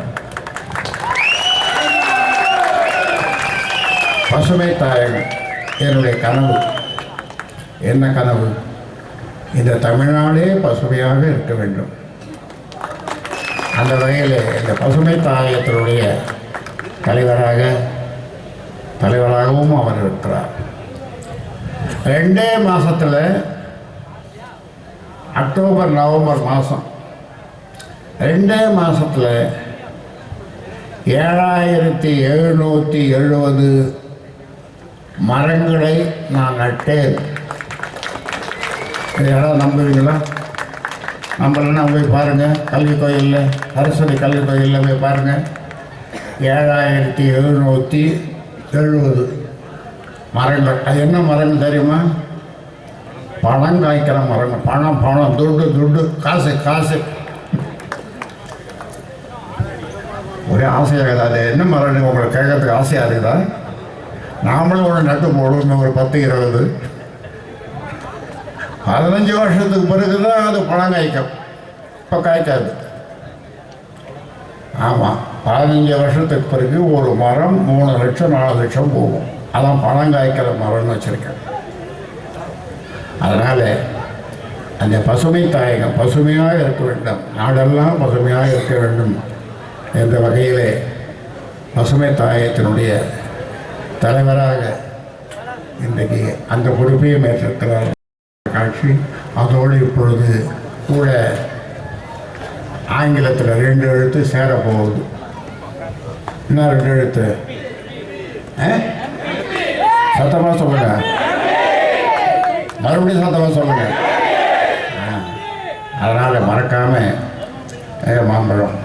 பசுமை தாயகம் என்னுடைய கனவு. என்ன கனவு? இந்த தமிழ்நாடே பசுமையாக இருக்க வேண்டும். அந்த வகையில் இந்த பசுமை தாயகத்தினுடைய தலைவராகவும் அவர் இருக்கிறார். 2 மாதத்தில் அக்டோபர் நவம்பர் மாதம் 2 மாதத்தில் 7770 மரங்களை நான் நட்டேன். இது யாராவது நம்புவீங்களா? நம்பலன்னா போய் பாருங்கள். கல்வி கோயிலில், அரசடி கல்வி கோயிலில் போய் பாருங்கள். 7770 மரங்கள். அது என்ன மரங்கள் தெரியுமா? பணம் காய்க்கிற மரங்கள். பணம் துட்டு காசு. ஒரே ஆசையாக அது என்ன மரம் உங்களுக்கு கேட்கறதுக்கு ஆசையாக இருக்குதா? நாமளும் ஒன்று நட்டு போடுவோம். ஒரு 10-20 15 வருஷத்துக்கு பிறகு தான் அது பணம் காய்க்கும். இப்போ காய்க்காது. ஆமாம், 15 வருஷத்துக்கு பிறகு ஒரு மரம் 3 லட்சம் 4 லட்சம் போகும். அதான் பணம் காய்க்கிற மரம்னு வச்சுருக்கேன். அதனால் அந்த பசுமை தாயகம் பசுமையாக இருக்க வேண்டும், நாடெல்லாம் பசுமையாக இருக்க வேண்டும் என்ற வகையிலே பசுமை தாயகத்தினுடைய தலைவராக இன்றைக்கு அந்த பொறுப்பையும் ஏற்றிருக்கிறார் காட்சி. அதோடு இப்பொழுது கூட ஆங்கிலத்தில் 2 எழுத்து சேரப்போகுது. என்ன 2 எழுத்து? சத்தமாக சொல்லுங்க, மறுபடியும் சத்தமாக சொல்லுங்க. அதனால் மறக்காமல் மாம்பழம்